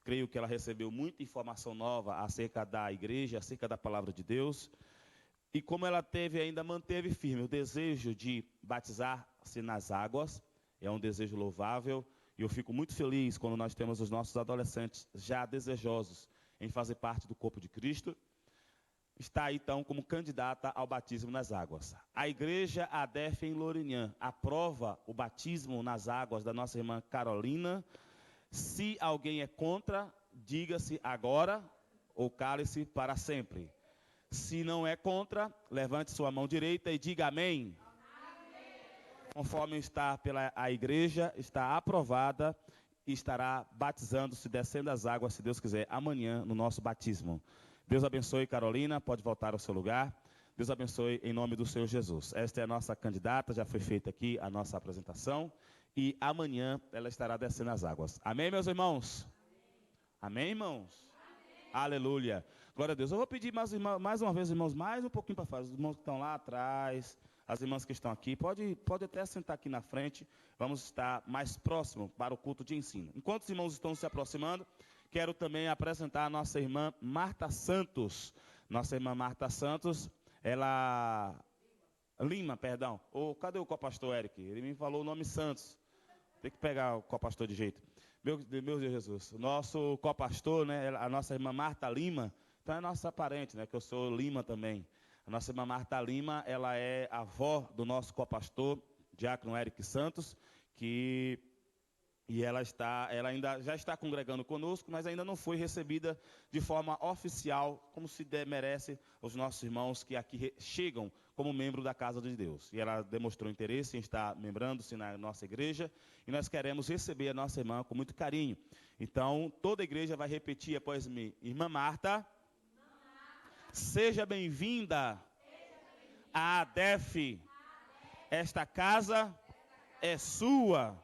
creio que ela recebeu muita informação nova acerca da igreja, acerca da palavra de Deus, e como ela manteve firme o desejo de batizar-se nas águas, é um desejo louvável, e eu fico muito feliz quando nós temos os nossos adolescentes já desejosos em fazer parte do corpo de Cristo. Está aí, então, como candidata ao batismo nas águas. A igreja ADEF em Lourinhã aprova o batismo nas águas da nossa irmã Carolina. Se alguém é contra, diga-se agora ou cale-se para sempre. Se não é contra, levante sua mão direita e diga amém. Conforme está a igreja, está aprovada e estará batizando-se, descendo as águas, se Deus quiser, amanhã no nosso batismo. Deus abençoe, Carolina, pode voltar ao seu lugar. Deus abençoe em nome do Senhor Jesus. Esta é a nossa candidata, já foi feita aqui a nossa apresentação, e amanhã ela estará descendo as águas. Amém, meus irmãos? Amém, irmãos? Amém. Aleluia. Glória a Deus. Eu vou pedir mais uma vez, irmãos, mais um pouquinho para fora. Os irmãos que estão lá atrás, as irmãs que estão aqui, pode até sentar aqui na frente. Vamos estar mais próximo para o culto de ensino. Enquanto os irmãos estão se aproximando, quero também apresentar a nossa irmã Marta Santos. Nossa irmã Marta Santos, ela Lima, perdão. Cadê o copastor Eric? Ele me falou o nome Santos. Tem que pegar o copastor de jeito. Meu Deus Jesus. O nosso copastor, né, a nossa irmã Marta Lima, então é nossa parente, né, que eu sou Lima também. A nossa irmã Marta Lima, ela é avó do nosso copastor, diácono Eric Santos, e ela ainda já está congregando conosco, mas ainda não foi recebida de forma oficial, como se merece os nossos irmãos que aqui chegam como membro da casa de Deus. E ela demonstrou interesse em estar membrando-se na nossa igreja, e nós queremos receber a nossa irmã com muito carinho. Então, toda a igreja vai repetir após mim: Irmã Marta, seja bem-vinda à ADEF. Esta casa é sua.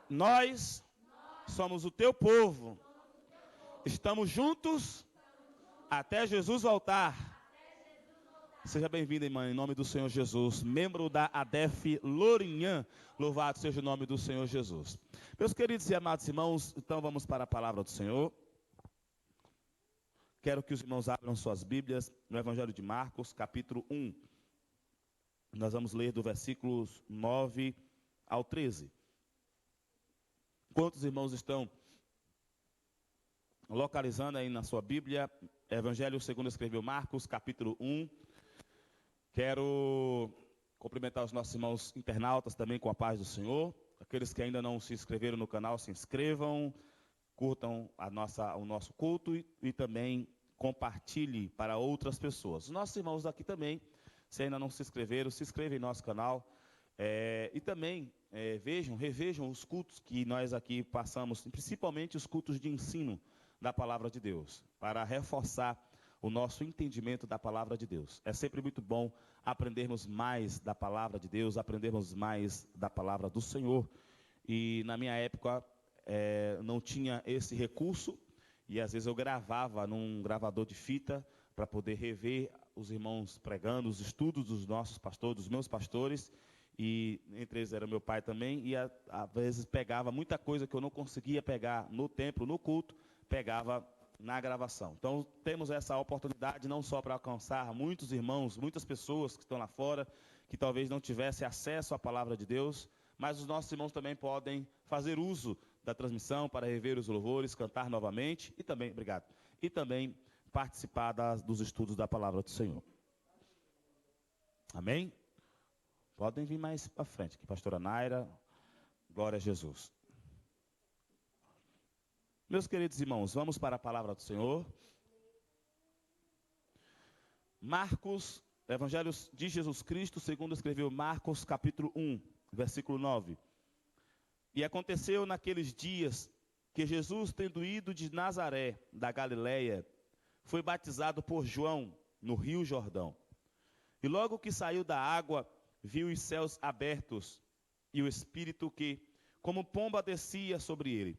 Nós somos o teu povo. Estamos juntos até Jesus voltar. Seja bem-vinda, irmã, em nome do Senhor Jesus. Membro da ADEF Lourinhã. Louvado seja o nome do Senhor Jesus. Meus queridos e amados irmãos, então vamos para a palavra do Senhor. Quero que os irmãos abram suas Bíblias no Evangelho de Marcos, capítulo 1. Nós vamos ler do versículos 9 ao 13. Quantos irmãos estão localizando aí na sua Bíblia? Evangelho segundo escreveu Marcos, capítulo 1. Quero cumprimentar os nossos irmãos internautas também com a paz do Senhor. Aqueles que ainda não se inscreveram no canal, se inscrevam, curtam o nosso culto e também compartilhe para outras pessoas. Os nossos irmãos aqui também, se ainda não se inscreveram, se inscrevam em nosso canal. E também revejam os cultos que nós aqui passamos, principalmente os cultos de ensino da palavra de Deus, para reforçar o nosso entendimento da palavra de Deus. É sempre muito bom aprendermos mais da palavra de Deus, aprendermos mais da palavra do Senhor. E na minha época não tinha esse recurso, e às vezes eu gravava num gravador de fita para poder rever os irmãos pregando, os estudos dos nossos pastores, dos meus pastores, e entre eles era meu pai também, e às vezes pegava muita coisa que eu não conseguia pegar no templo, no culto, pegava na gravação. Então temos essa oportunidade não só para alcançar muitos irmãos, muitas pessoas que estão lá fora, que talvez não tivessem acesso à palavra de Deus, mas os nossos irmãos também podem fazer uso da transmissão para rever os louvores, cantar novamente, e também participar dos estudos da palavra do Senhor. Amém? Podem vir mais para frente, aqui, pastora Naira. Glória a Jesus. Meus queridos irmãos, vamos para a palavra do Senhor. Marcos, Evangelho de Jesus Cristo, segundo escreveu Marcos, capítulo 1, versículo 9. E aconteceu naqueles dias que Jesus, tendo ido de Nazaré, da Galileia, foi batizado por João no rio Jordão. E logo que saiu da água, viu os céus abertos e o Espírito que, como pomba, descia sobre ele.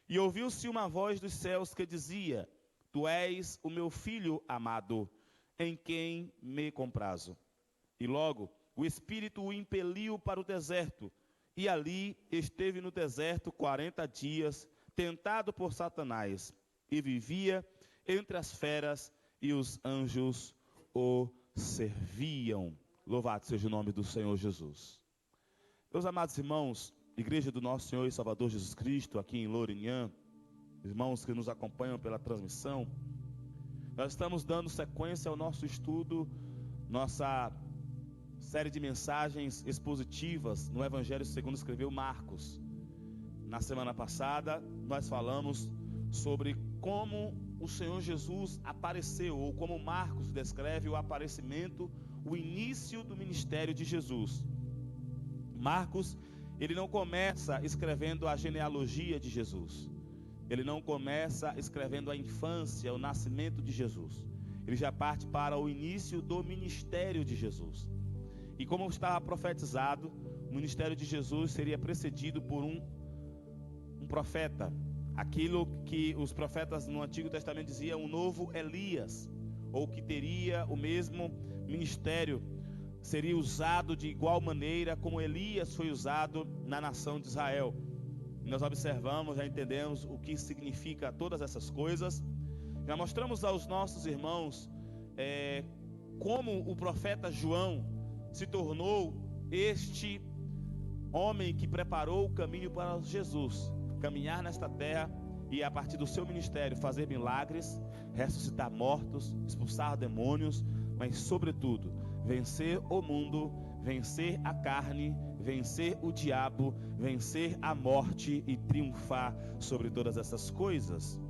E ouviu-se uma voz dos céus que dizia: Tu és o meu filho amado, em quem me comprazo. E logo o Espírito o impeliu para o deserto, e ali esteve no deserto 40 dias, tentado por Satanás, e vivia entre as feras, e os anjos o serviam. Louvado seja o nome do Senhor Jesus. Meus amados irmãos, Igreja do nosso Senhor e Salvador Jesus Cristo, aqui em Lourinhã, irmãos que nos acompanham pela transmissão, nós estamos dando sequência ao nosso estudo, nossa série de mensagens expositivas no Evangelho segundo escreveu Marcos. Na semana passada, nós falamos sobre como o Senhor Jesus apareceu, ou como Marcos descreve o aparecimento, o início do ministério de Jesus. Marcos, ele não começa escrevendo a genealogia de Jesus. Ele não começa escrevendo a infância, o nascimento de Jesus. Ele já parte para o início do ministério de Jesus. E como estava profetizado, o ministério de Jesus seria precedido por um profeta. Aquilo que os profetas no Antigo Testamento diziam, um novo Elias, ou que teria o mesmo ministério, seria usado de igual maneira como Elias foi usado na nação de Israel. Nós observamos, já entendemos o que significa todas essas coisas. Já mostramos aos nossos irmãos como o profeta João se tornou este homem que preparou o caminho para Jesus caminhar nesta terra e, a partir do seu ministério, fazer milagres, ressuscitar mortos, expulsar demônios, mas sobretudo vencer o mundo, vencer a carne, vencer o diabo, vencer a morte e triunfar sobre todas essas coisas.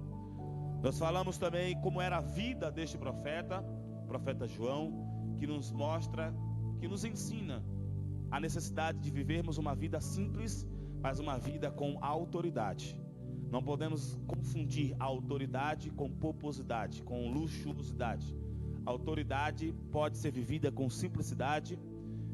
Nós falamos também como era a vida deste profeta, o profeta João, que nos mostra, que nos ensina a necessidade de vivermos uma vida simples, mas uma vida com autoridade. Não podemos confundir a autoridade com pomposidade, com luxuosidade. A autoridade pode ser vivida com simplicidade.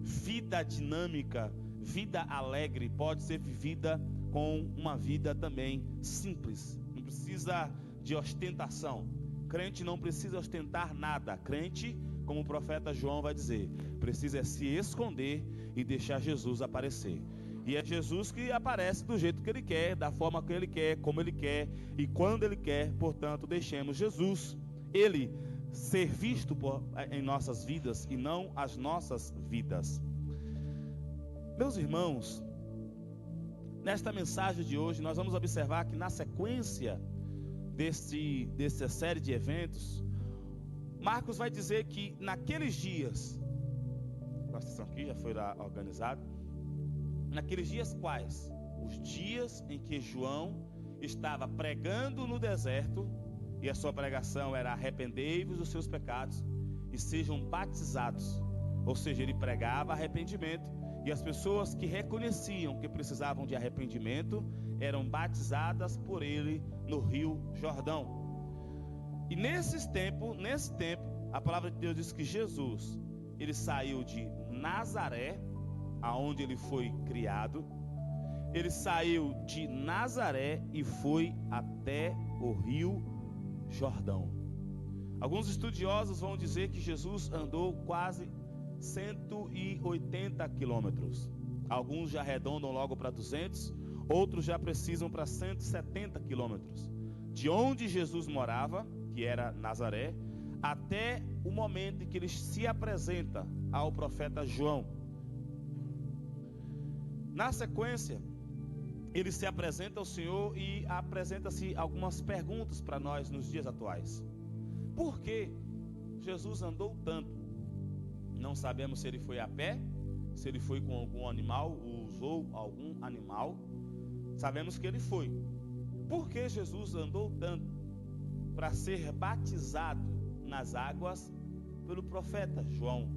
Vida dinâmica, vida alegre pode ser vivida com uma vida também simples. Não precisa de ostentação. Crente não precisa ostentar nada. Crente, como o profeta João vai dizer, precisa se esconder e deixar Jesus aparecer. E é Jesus que aparece do jeito que Ele quer, da forma que Ele quer, como Ele quer e quando Ele quer. Portanto, deixemos Jesus, Ele, ser visto em nossas vidas e não as nossas vidas. Meus irmãos, nesta mensagem de hoje nós vamos observar que na sequência dessa série de eventos, Marcos vai dizer que naqueles dias, a sessão aqui já foi organizada, naqueles dias quais? Os dias em que João estava pregando no deserto, e a sua pregação era: arrependei-vos dos seus pecados e sejam batizados. Ou seja, ele pregava arrependimento, e as pessoas que reconheciam que precisavam de arrependimento eram batizadas por ele no Rio Jordão. E nesse tempo, a palavra de Deus diz que Jesus, ele saiu de Nazaré, aonde ele foi criado. Ele saiu de Nazaré e foi até o Rio Jordão. Alguns estudiosos vão dizer que Jesus andou quase 180 quilômetros. Alguns já arredondam logo para 200, outros já precisam para 170 quilômetros. De onde Jesus morava, que era Nazaré, até o momento em que ele se apresenta ao profeta João. Na sequência, ele se apresenta ao Senhor e apresenta-se algumas perguntas para nós nos dias atuais. Por que Jesus andou tanto? Não sabemos se ele foi a pé, se ele foi com algum animal, usou algum animal. Sabemos que ele foi. Por que Jesus andou tanto? Para ser batizado nas águas pelo profeta João,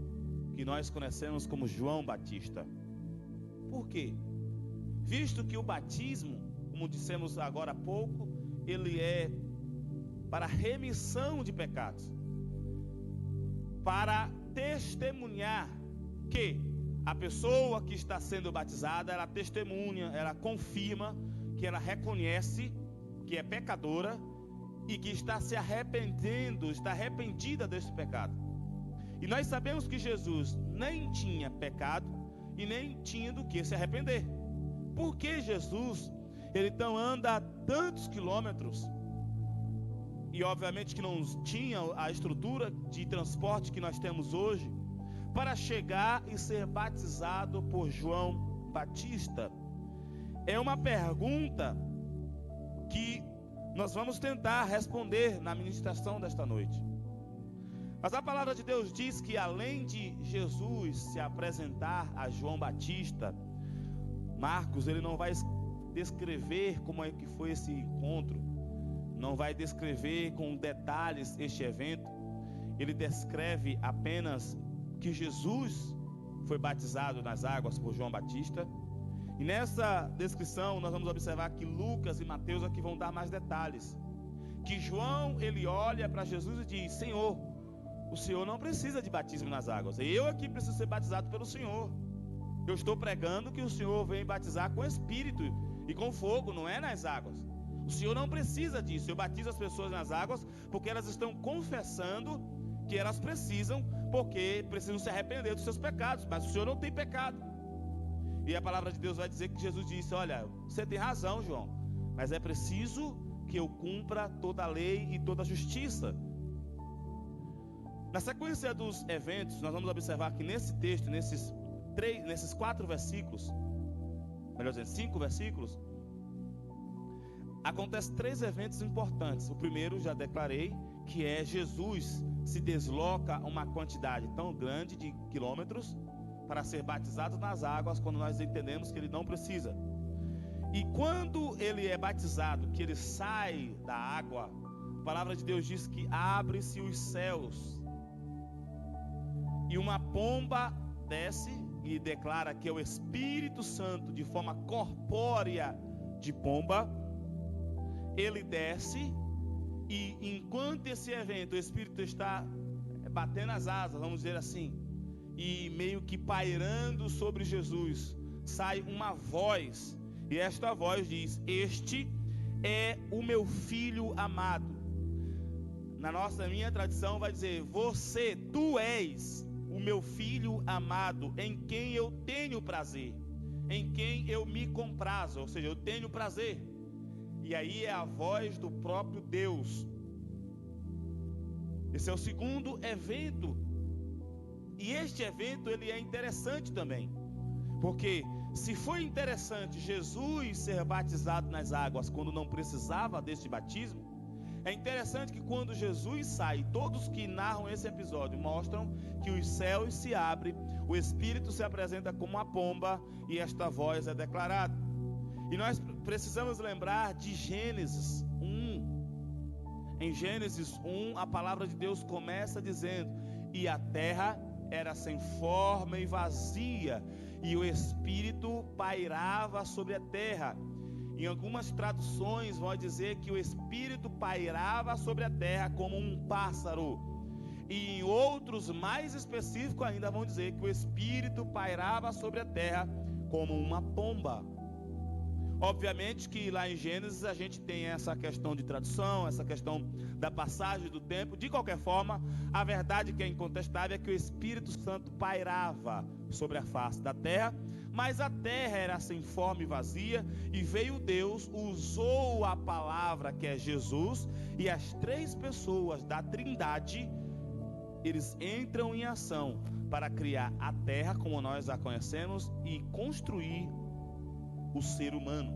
que nós conhecemos como João Batista. Por quê? Visto que o batismo, como dissemos agora há pouco, ele é para remissão de pecados, para testemunhar que a pessoa que está sendo batizada, ela testemunha, ela confirma que ela reconhece que é pecadora e que está se arrependendo, está arrependida desse pecado. E nós sabemos que Jesus nem tinha pecado e nem tinha do que se arrepender. Por que Jesus, ele então anda a tantos quilômetros? E obviamente que não tinha a estrutura de transporte que nós temos hoje, para chegar e ser batizado por João Batista. É uma pergunta que nós vamos tentar responder na ministração desta noite. Mas a palavra de Deus diz que além de Jesus se apresentar a João Batista, Marcos, ele não vai descrever como é que foi esse encontro, não vai descrever com detalhes este evento. Ele descreve apenas que Jesus foi batizado nas águas por João Batista. E nessa descrição nós vamos observar que Lucas e Mateus aqui vão dar mais detalhes. Que João, ele olha para Jesus e diz: Senhor, o Senhor não precisa de batismo nas águas, eu aqui preciso ser batizado pelo Senhor. Eu estou pregando que o Senhor vem batizar com Espírito e com fogo, não é nas águas. O Senhor não precisa disso. Eu batizo as pessoas nas águas porque elas estão confessando que elas precisam, porque precisam se arrepender dos seus pecados, mas o Senhor não tem pecado. E a palavra de Deus vai dizer que Jesus disse: olha, você tem razão, João, mas é preciso que eu cumpra toda a lei e toda a justiça. Na sequência dos eventos, nós vamos observar que nesse texto, nesses 4 versículos, melhor dizendo, 5 versículos, acontecem 3 eventos importantes. O primeiro, já declarei, que é Jesus se desloca uma quantidade tão grande de quilômetros para ser batizado nas águas, quando nós entendemos que ele não precisa. E quando ele é batizado, que ele sai da água, a palavra de Deus diz que abre-se os céus e uma pomba desce e declara que é o Espírito Santo, de forma corpórea de pomba. Ele desce e enquanto esse evento, o Espírito está batendo as asas, vamos dizer assim, e meio que pairando sobre Jesus, sai uma voz, e esta voz diz: este é o meu filho amado. Na minha tradição vai dizer: tu és o meu filho amado, em quem eu tenho prazer, em quem eu me comprazo, ou seja, eu tenho prazer. E aí é a voz do próprio Deus. Esse é o segundo evento. E este evento, ele é interessante também, porque se foi interessante Jesus ser batizado nas águas quando não precisava deste batismo, é interessante que quando Jesus sai, todos que narram esse episódio mostram que os céus se abrem, o Espírito se apresenta como uma pomba e esta voz é declarada. E nós precisamos lembrar de Gênesis 1. Em Gênesis 1, a palavra de Deus começa dizendo: e a terra era sem forma e vazia, e o Espírito pairava sobre a terra. Em algumas traduções vão dizer que o Espírito pairava sobre a terra como um pássaro. E em outros mais específicos ainda vão dizer que o Espírito pairava sobre a terra como uma pomba. Obviamente que lá em Gênesis a gente tem essa questão de tradução, essa questão da passagem do tempo. De qualquer forma, a verdade que é incontestável é que o Espírito Santo pairava sobre a face da terra, mas a terra era sem forma e vazia, e veio Deus, usou a palavra que é Jesus, e as 3 pessoas da Trindade, eles entram em ação para criar a terra como nós a conhecemos e construir o ser humano.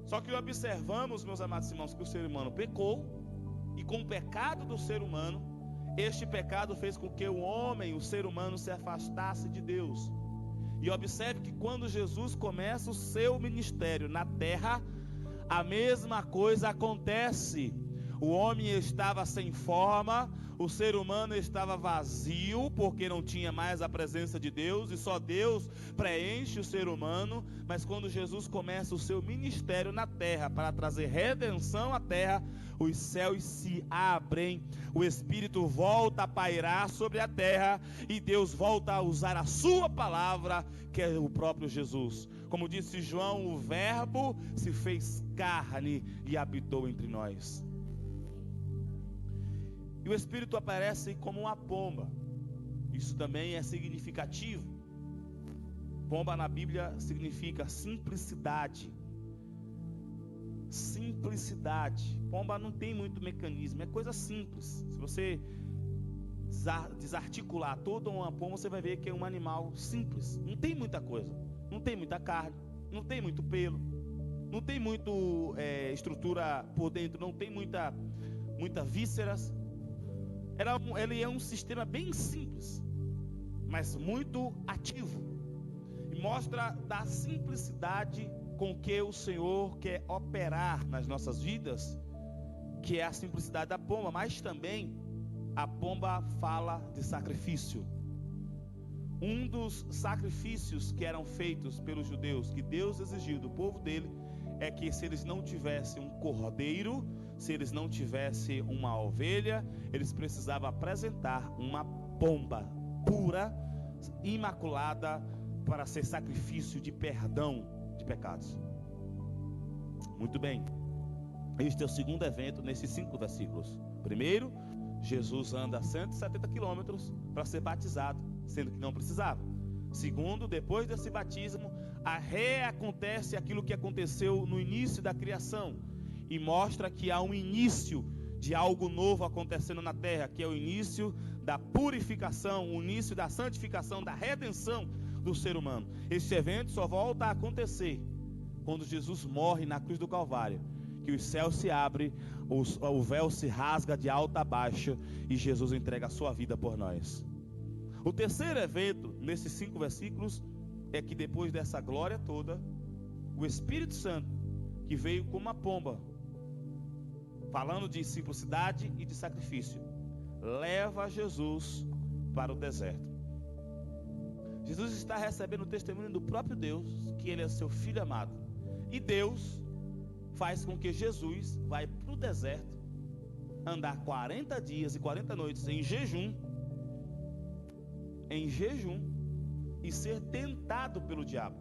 Só que observamos, meus amados irmãos, que o ser humano pecou, e com o pecado do ser humano, este pecado fez com que o homem, o ser humano, se afastasse de Deus. E observe que quando Jesus começa o seu ministério na terra, a mesma coisa acontece. O homem estava sem forma, o ser humano estava vazio, porque não tinha mais a presença de Deus, e só Deus preenche o ser humano. Mas quando Jesus começa o seu ministério na terra, para trazer redenção à terra, os céus se abrem, o Espírito volta a pairar sobre a terra, e Deus volta a usar a sua palavra, que é o próprio Jesus. Como disse João, o Verbo se fez carne e habitou entre nós. E o Espírito aparece como uma pomba. Isso também é significativo. Pomba na Bíblia significa simplicidade. Simplicidade. Pomba não tem muito mecanismo, é coisa simples. Se você desarticular toda uma pomba, você vai ver que é um animal simples. Não tem muita coisa. Não tem muita carne, não tem muito pelo, não tem muito estrutura por dentro, não tem muita vísceras. Ele é um sistema bem simples, mas muito ativo, e mostra da simplicidade com que o Senhor quer operar nas nossas vidas, que é a simplicidade da pomba. Mas também a pomba fala de sacrifício. Um dos sacrifícios que eram feitos pelos judeus, que Deus exigiu do povo dele, é que se eles não tivessem um cordeiro, se eles não tivessem uma ovelha, eles precisavam apresentar uma pomba pura, imaculada, para ser sacrifício de perdão de pecados. Muito bem. Este é o segundo evento nesses 5 versículos. Primeiro, Jesus anda 170 quilômetros para ser batizado, sendo que não precisava. Segundo, depois desse batismo, reacontece aquilo que aconteceu no início da criação, e mostra que há um início de algo novo acontecendo na terra, que é o início da purificação, o início da santificação, da redenção do ser humano. Esse evento só volta a acontecer quando Jesus morre na cruz do Calvário, que o céu se abre, o véu se rasga de alta a baixo e Jesus entrega a sua vida por nós. O terceiro evento, nesses 5 versículos, é que depois dessa glória toda, o Espírito Santo, que veio como uma pomba, falando de simplicidade e de sacrifício, leva Jesus para o deserto. Jesus está recebendo o testemunho do próprio Deus, que Ele é seu Filho amado. E Deus faz com que Jesus vá para o deserto, andar 40 dias e 40 noites em jejum, e ser tentado pelo diabo.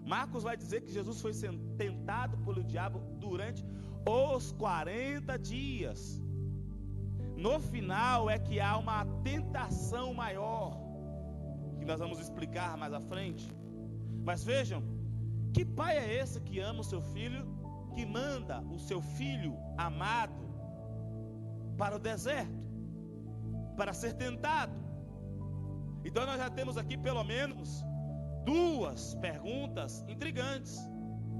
Marcos vai dizer que Jesus foi tentado pelo diabo durante os 40 dias. No final é que há uma tentação maior, que nós vamos explicar mais à frente. Mas vejam, que pai é esse que ama o seu filho, que manda o seu filho amado para o deserto, para ser tentado? Então nós já temos aqui pelo menos 2 perguntas intrigantes.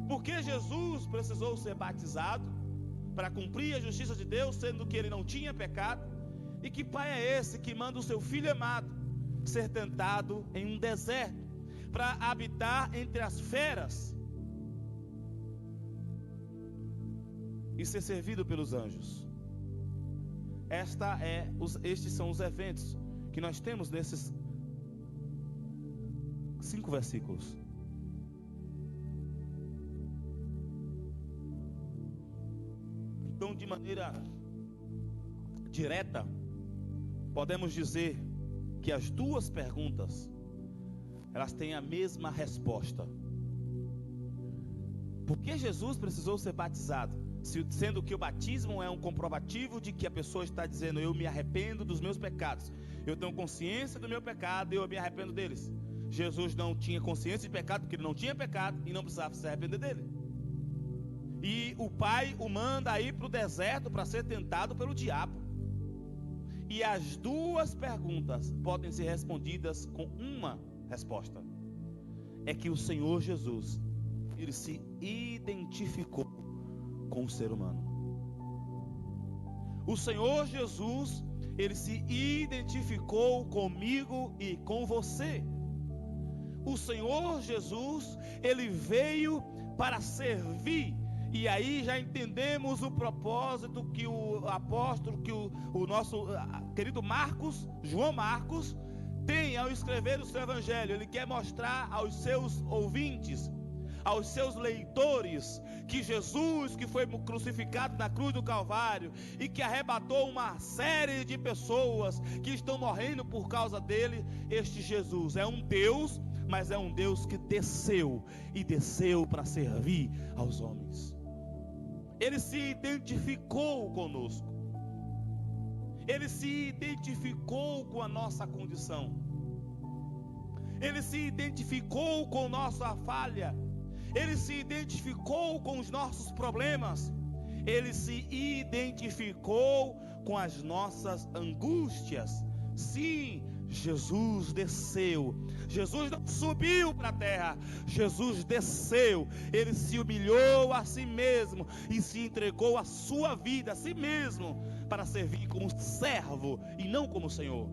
Por que Jesus precisou ser batizado para cumprir a justiça de Deus, sendo que ele não tinha pecado? E que pai é esse que manda o seu filho amado ser tentado em um deserto, para habitar entre as feras e ser servido pelos anjos? Estes são os eventos que nós temos nesses 5 versículos. Então, de maneira direta, podemos dizer que as 2 perguntas, elas têm a mesma resposta. Por que Jesus precisou ser batizado? Sendo que o batismo é um comprovativo de que a pessoa está dizendo: eu me arrependo dos meus pecados, eu tenho consciência do meu pecado e eu me arrependo deles. Jesus não tinha consciência de pecado, porque ele não tinha pecado e não precisava se arrepender dele. E o Pai o manda ir para o deserto para ser tentado pelo diabo. E as 2 perguntas podem ser respondidas com uma resposta: é que o Senhor Jesus, ele se identificou com o ser humano. O Senhor Jesus, ele se identificou comigo e com você. O Senhor Jesus, ele veio para servir. E aí já entendemos o propósito que o apóstolo, que o nosso querido Marcos, João Marcos, tem ao escrever o seu evangelho. Ele quer mostrar aos seus ouvintes, aos seus leitores, que Jesus, que foi crucificado na cruz do Calvário e que arrebatou uma série de pessoas que estão morrendo por causa dele, este Jesus é um Deus, mas é um Deus que desceu para servir aos homens. Ele se identificou conosco, ele se identificou com a nossa condição, ele se identificou com nossa falha, ele se identificou com os nossos problemas, ele se identificou com as nossas angústias. Sim, Jesus desceu. Jesus não subiu para a terra, Jesus desceu. Ele se humilhou a si mesmo e se entregou a sua vida, a si mesmo, para servir como servo e não como Senhor.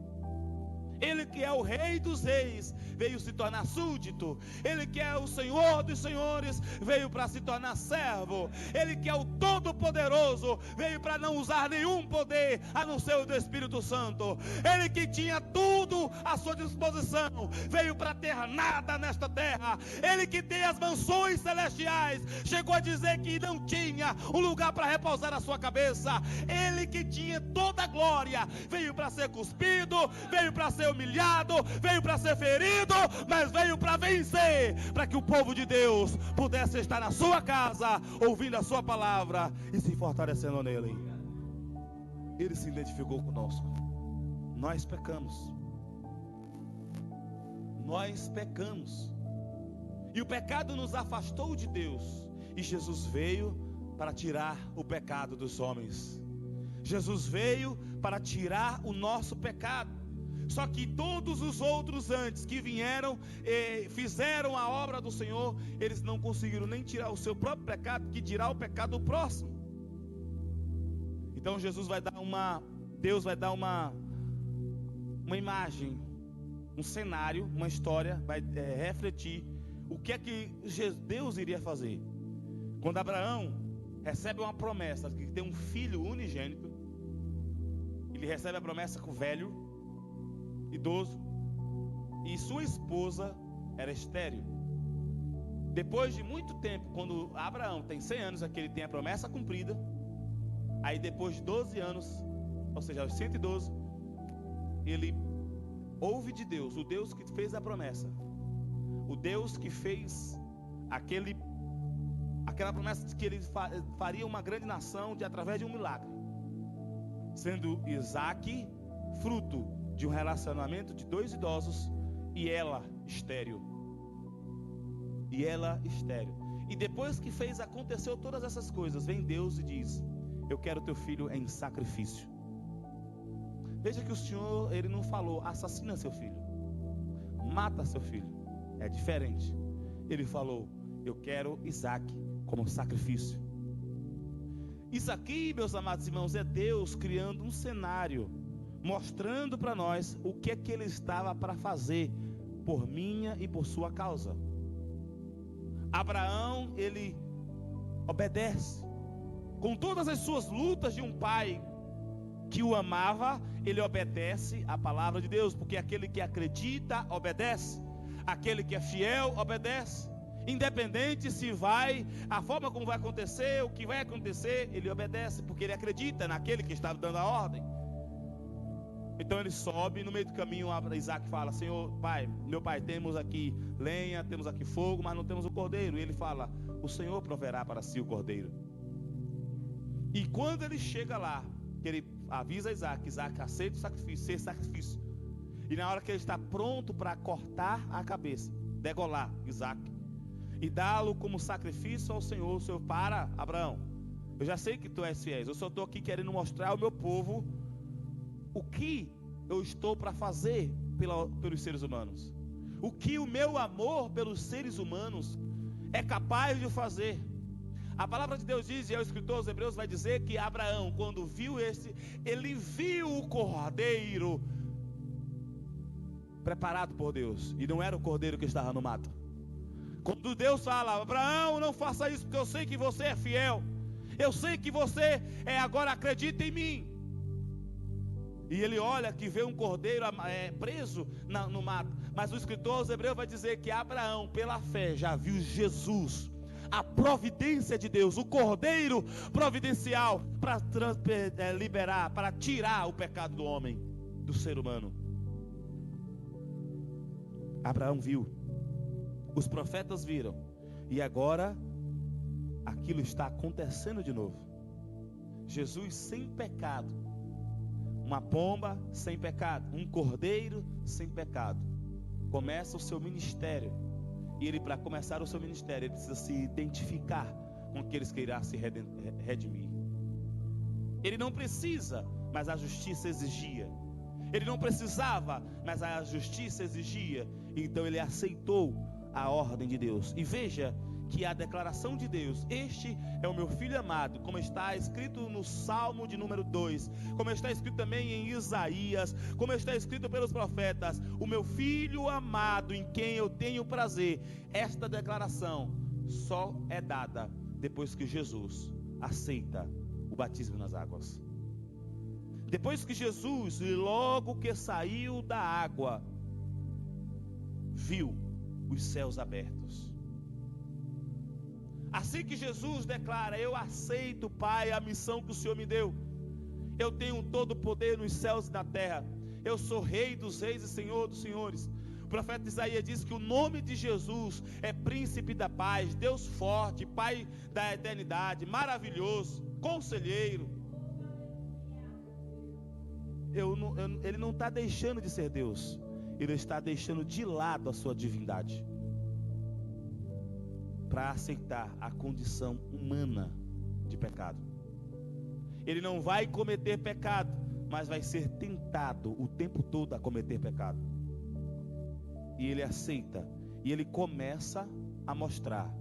Ele que é o Rei dos Reis veio se tornar súdito. Ele que é o Senhor dos Senhores veio para se tornar servo. Ele que é o Todo-Poderoso veio para não usar nenhum poder a não ser o do Espírito Santo. Ele que tinha tudo à sua disposição veio para ter nada nesta terra. Ele que tem as mansões celestiais chegou a dizer que não tinha um lugar para repousar a sua cabeça. Ele que tinha toda a glória veio para ser cuspido, veio para ser humilhado, veio para ser ferido, mas veio para vencer, para que o povo de Deus pudesse estar na sua casa, ouvindo a sua palavra e se fortalecendo nele. Ele se identificou conosco. Nós pecamos, e o pecado nos afastou de Deus, e Jesus veio para tirar o pecado dos homens. Jesus veio para tirar o nosso pecado. Só que todos os outros antes que vieram, fizeram a obra do Senhor, eles não conseguiram nem tirar o seu próprio pecado, que dirá o pecado do próximo. Então Deus vai dar uma imagem, um cenário, uma história, vai refletir o que é que Deus iria fazer. Quando Abraão recebe uma promessa de que tem um filho unigênito, ele recebe a promessa com o velho, idoso, e sua esposa era estéril. Depois de muito tempo, quando Abraão tem 100 anos, é que ele tem a promessa cumprida. Aí depois de 12 anos, ou seja, aos 112, ele ouve de Deus, o Deus que fez a promessa, o Deus que fez aquela promessa de que ele faria uma grande nação através de um milagre, sendo Isaac fruto de um relacionamento de 2 idosos e ela estéril. E depois que aconteceu todas essas coisas, vem Deus e diz: eu quero teu filho em sacrifício. Veja que o Senhor, ele não falou: assassina seu filho, mata seu filho. É diferente. Ele falou: eu quero Isaac como sacrifício. Isso aqui, meus amados irmãos, é Deus criando um cenário, mostrando para nós o que é que ele estava para fazer por minha e por sua causa. Abraão, ele obedece, com todas as suas lutas de um pai que o amava, ele obedece a palavra de Deus, porque aquele que acredita, obedece, aquele que é fiel, obedece, independente se a forma como vai acontecer, o que vai acontecer, ele obedece, porque ele acredita naquele que está dando a ordem. Então ele sobe, no meio do caminho Isaac fala: Senhor, pai, meu pai, temos aqui lenha, temos aqui fogo, mas não temos o cordeiro. E ele fala: o Senhor proverá para si o cordeiro. E quando ele chega lá, que ele avisa Isaac aceita o sacrifício, ser sacrifício. E na hora que ele está pronto para cortar a cabeça, degolar Isaac e dá-lo como sacrifício ao Senhor, o Senhor: para, Abraão, eu já sei que tu és fiel, eu só estou aqui querendo mostrar ao meu povo o que eu estou para fazer pelos seres humanos, o que o meu amor pelos seres humanos é capaz de fazer. A palavra de Deus diz, e o escritor aos Hebreus vai dizer que Abraão, quando viu ele viu o cordeiro preparado por Deus, e não era o cordeiro que estava no mato. Quando Deus fala: Abraão, não faça isso, porque eu sei que você é fiel, eu sei que você agora acredita em mim. E ele olha que vê um cordeiro preso no mato. Mas o escritor aos Hebreus vai dizer que Abraão, pela fé, já viu Jesus, a providência de Deus, o cordeiro providencial para liberar, para tirar o pecado do homem, do ser humano. Abraão viu, os profetas viram, e agora aquilo está acontecendo de novo. Jesus sem pecado, uma pomba sem pecado, um cordeiro sem pecado, começa o seu ministério. E ele, para começar o seu ministério, ele precisa se identificar com aqueles que irá se redimir. Ele não precisa, mas a justiça exigia. Ele não precisava, mas a justiça exigia. Então ele aceitou a ordem de Deus. E veja que a declaração de Deus: este é o meu filho amado, como está escrito no Salmo de número 2, como está escrito também em Isaías, como está escrito pelos profetas: o meu filho amado, em quem eu tenho prazer. Esta declaração só é dada depois que Jesus aceita o batismo nas águas. Depois que Jesus, logo que saiu da água, viu os céus abertos. Assim que Jesus declara: eu aceito, Pai, a missão que o Senhor me deu. Eu tenho todo o poder nos céus e na terra. Eu sou Rei dos reis e Senhor dos senhores. O profeta Isaías diz que o nome de Jesus é Príncipe da paz, Deus forte, Pai da eternidade, maravilhoso, Conselheiro. Ele não está deixando de ser Deus, ele está deixando de lado a sua divindade para aceitar a condição humana de pecado. Ele não vai cometer pecado, mas vai ser tentado o tempo todo a cometer pecado. E ele aceita, e ele começa a mostrar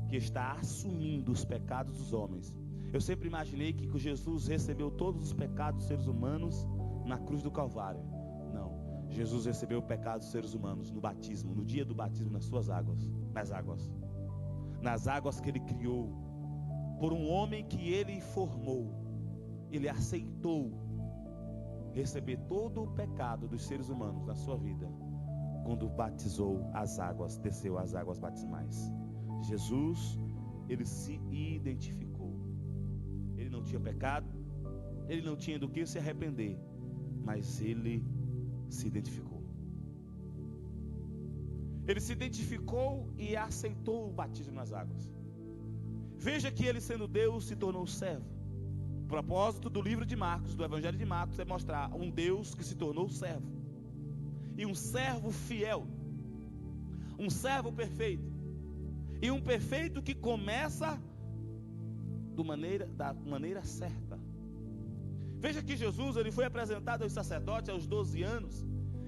que está assumindo os pecados dos homens. Eu sempre imaginei que Jesus recebeu todos os pecados dos seres humanos na cruz do Calvário. Não, Jesus recebeu o pecado dos seres humanos no batismo, no dia do batismo, nas suas águas, nas águas que ele criou, por um homem que ele formou. Ele aceitou receber todo o pecado dos seres humanos na sua vida, quando batizou as águas, desceu as águas batismais. Jesus, ele se identificou. Ele não tinha pecado, ele não tinha do que se arrepender, mas ele se identificou. Ele se identificou e aceitou o batismo nas águas. Veja que ele, sendo Deus, se tornou servo. O propósito do livro de Marcos, do Evangelho de Marcos, é mostrar um Deus que se tornou servo. E um servo fiel, um servo perfeito, e um perfeito que começa da maneira certa. Veja que Jesus, ele foi apresentado aos sacerdotes aos 12 anos.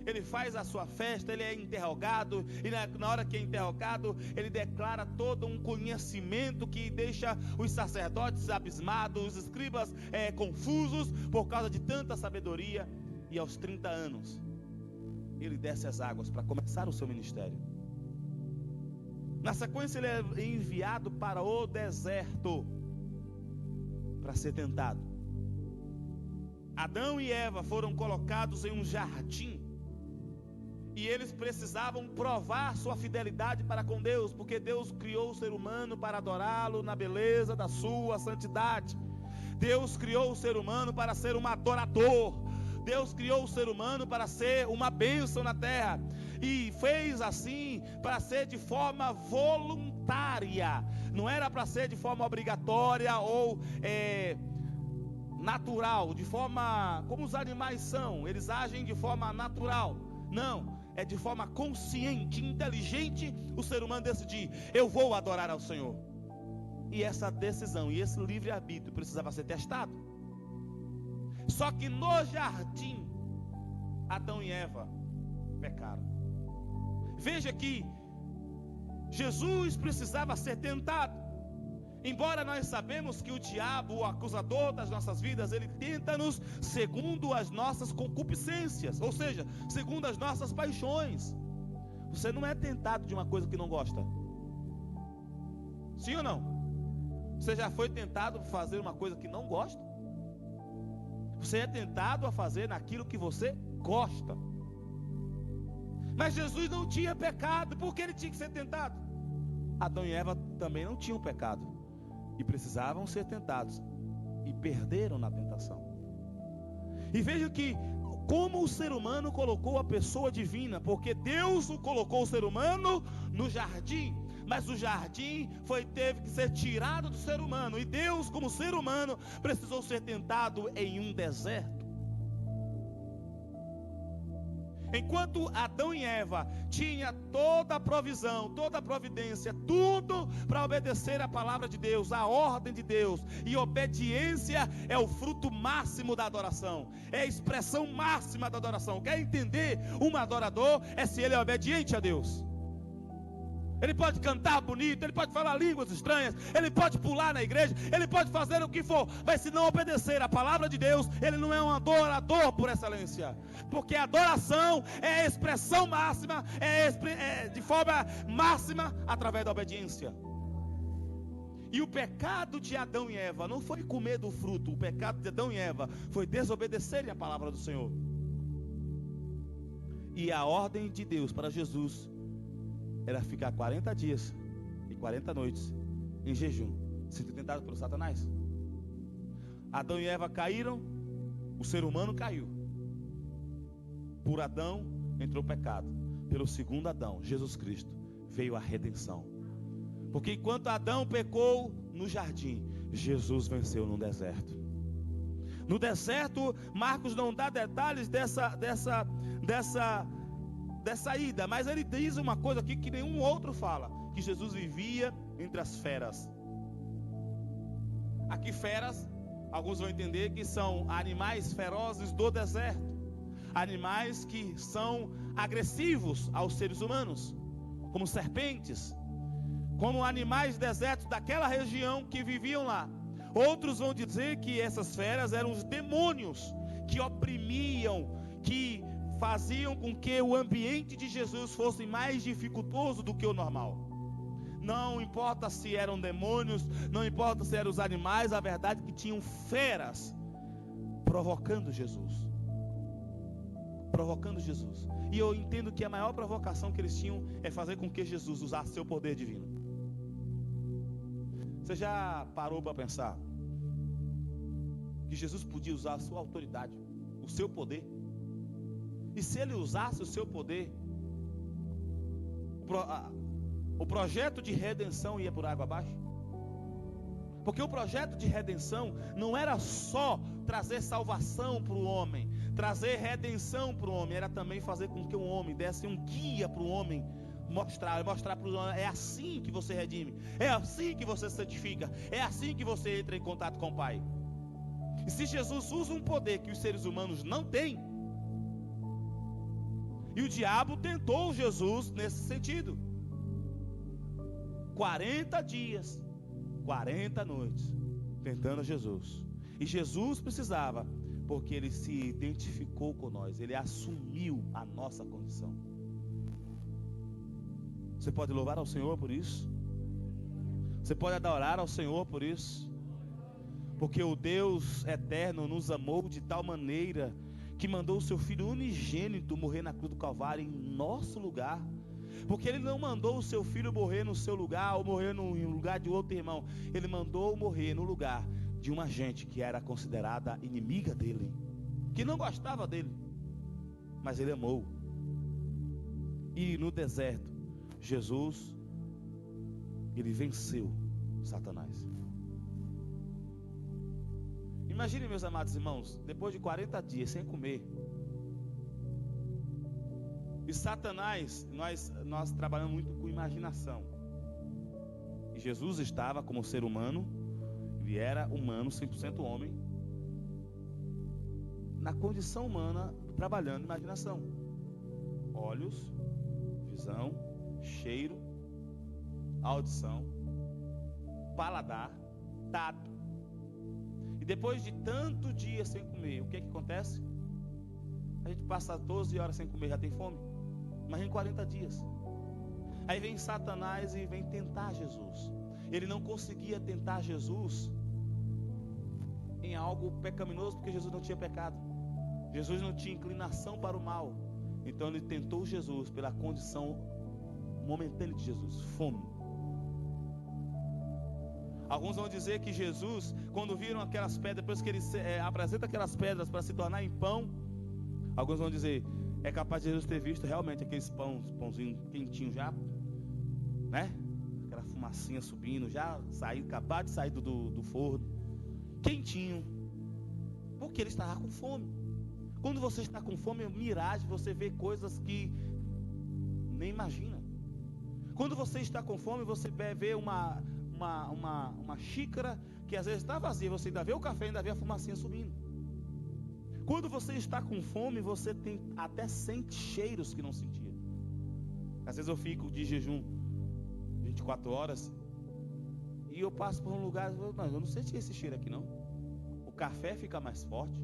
Ele faz a sua festa, ele é interrogado, e na hora que é interrogado, ele declara todo um conhecimento que deixa os sacerdotes abismados, os escribas confusos por causa de tanta sabedoria. E aos 30 anos, ele desce as águas para começar o seu ministério. Na sequência, ele é enviado para o deserto para ser tentado. Adão e Eva foram colocados em um jardim, e eles precisavam provar sua fidelidade para com Deus, porque Deus criou o ser humano para adorá-lo na beleza da sua santidade. Deus criou o ser humano para ser um adorador. Deus criou o ser humano para ser uma bênção na terra, e fez assim para ser de forma voluntária. Não era para ser de forma obrigatória ou natural, de forma como os animais são, eles agem de forma natural. Não, é de forma consciente, inteligente, o ser humano decidir: eu vou adorar ao Senhor. E essa decisão e esse livre-arbítrio precisava ser testado. Só que no jardim, Adão e Eva pecaram. Veja que Jesus precisava ser tentado. Embora nós sabemos que o diabo, o acusador das nossas vidas, ele tenta-nos segundo as nossas concupiscências, ou seja, segundo as nossas paixões. Você não é tentado de uma coisa que não gosta. Sim ou não? Você já foi tentado a fazer uma coisa que não gosta? Você é tentado a fazer naquilo que você gosta. Mas Jesus não tinha pecado, por que ele tinha que ser tentado? Adão e Eva também não tinham pecado, e precisavam ser tentados, e perderam na tentação. E veja que como o ser humano colocou a pessoa divina, porque Deus colocou o ser humano no jardim, mas o jardim teve que ser tirado do ser humano, e Deus, como ser humano, precisou ser tentado em um deserto. Enquanto Adão e Eva tinham toda a provisão, toda a providência, tudo para obedecer a palavra de Deus, a ordem de Deus, e obediência é o fruto máximo da adoração, é a expressão máxima da adoração. Quer entender um adorador? É se ele é obediente a Deus. Ele pode cantar bonito, ele pode falar línguas estranhas, ele pode pular na igreja, ele pode fazer o que for, mas se não obedecer a palavra de Deus, ele não é um adorador por excelência. Porque a adoração é a expressão máxima, de forma máxima, através da obediência. E o pecado de Adão e Eva não foi comer do fruto, o pecado de Adão e Eva foi desobedecerem a palavra do Senhor. E a ordem de Deus para Jesus era ficar 40 dias e 40 noites em jejum, sendo tentado pelo Satanás. Adão e Eva caíram, o ser humano caiu. Por Adão entrou o pecado, pelo segundo Adão, Jesus Cristo, veio a redenção. Porque enquanto Adão pecou no jardim, Jesus venceu no deserto. No deserto, Marcos não dá detalhes dessa ida, mas ele diz uma coisa aqui que nenhum outro fala, que Jesus vivia entre as feras. Aqui feras, Alguns vão entender que são animais ferozes do deserto, animais que são agressivos aos seres humanos, como serpentes, como animais desertos daquela região que viviam lá. Outros vão dizer que essas feras eram os demônios que oprimiam, que faziam com que o ambiente de Jesus fosse mais dificultoso do que o normal. Não importa se eram demônios, não importa se eram os animais, a verdade é que tinham feras provocando Jesus. Provocando Jesus. E eu entendo que a maior provocação que eles tinham é fazer com que Jesus usasse seu poder divino. Você já parou para pensar que Jesus podia usar a sua autoridade, o seu poder? E se ele usasse o seu poder, o projeto de redenção ia por água abaixo? Porque o projeto de redenção não era só trazer salvação para o homem, trazer redenção para o homem, era também fazer com que o homem desse um guia para o homem, mostrar para o homem: é assim que você redime, é assim que você santifica, é assim que você entra em contato com o Pai. E se Jesus usa um poder que os seres humanos não têm, e o diabo tentou Jesus nesse sentido, 40 dias, 40 noites, tentando Jesus. E Jesus precisava, porque ele se identificou com nós, ele assumiu a nossa condição. Você pode louvar ao Senhor por isso? Você pode adorar ao Senhor por isso? Porque o Deus eterno nos amou de tal maneira que mandou o seu Filho unigênito morrer na cruz do Calvário em nosso lugar. Porque ele não mandou o seu filho morrer no seu lugar ou morrer no lugar de outro irmão. Ele mandou morrer no lugar de uma gente que era considerada inimiga dele, que não gostava dele, mas ele amou. E no deserto, Jesus, ele venceu Satanás. Imagine, meus amados irmãos, depois de 40 dias sem comer, e Satanás, nós trabalhamos muito com imaginação. E Jesus estava como ser humano, ele era humano, 100% homem, na condição humana, trabalhando imaginação. Olhos, visão, cheiro, audição, paladar, tato. E depois de tanto dia sem comer, o que acontece? A gente passa 12 horas sem comer, já tem fome. Imagina 40 dias. Aí vem Satanás e vem tentar Jesus. Ele não conseguia tentar Jesus em algo pecaminoso, porque Jesus não tinha pecado. Jesus não tinha inclinação para o mal. Então ele tentou Jesus pela condição momentânea de Jesus, fome. Alguns vão dizer que Jesus, quando viram aquelas pedras, depois que ele apresenta aquelas pedras para se tornar em pão, alguns vão dizer, é capaz de Jesus ter visto realmente aqueles pãozinho quentinho já, né? Aquela fumacinha subindo, já acabado de sair do forno, quentinho, porque ele estava com fome. Quando você está com fome, é miragem, você vê coisas que nem imagina. Quando você está com fome, você vê uma xícara que às vezes está vazia, você ainda vê o café, ainda vê a fumacinha subindo. Quando você está com fome, você até sente cheiros que não sentia. Às vezes eu fico de jejum 24 horas e eu passo por um lugar, mas eu não senti esse cheiro aqui não. O café fica mais forte,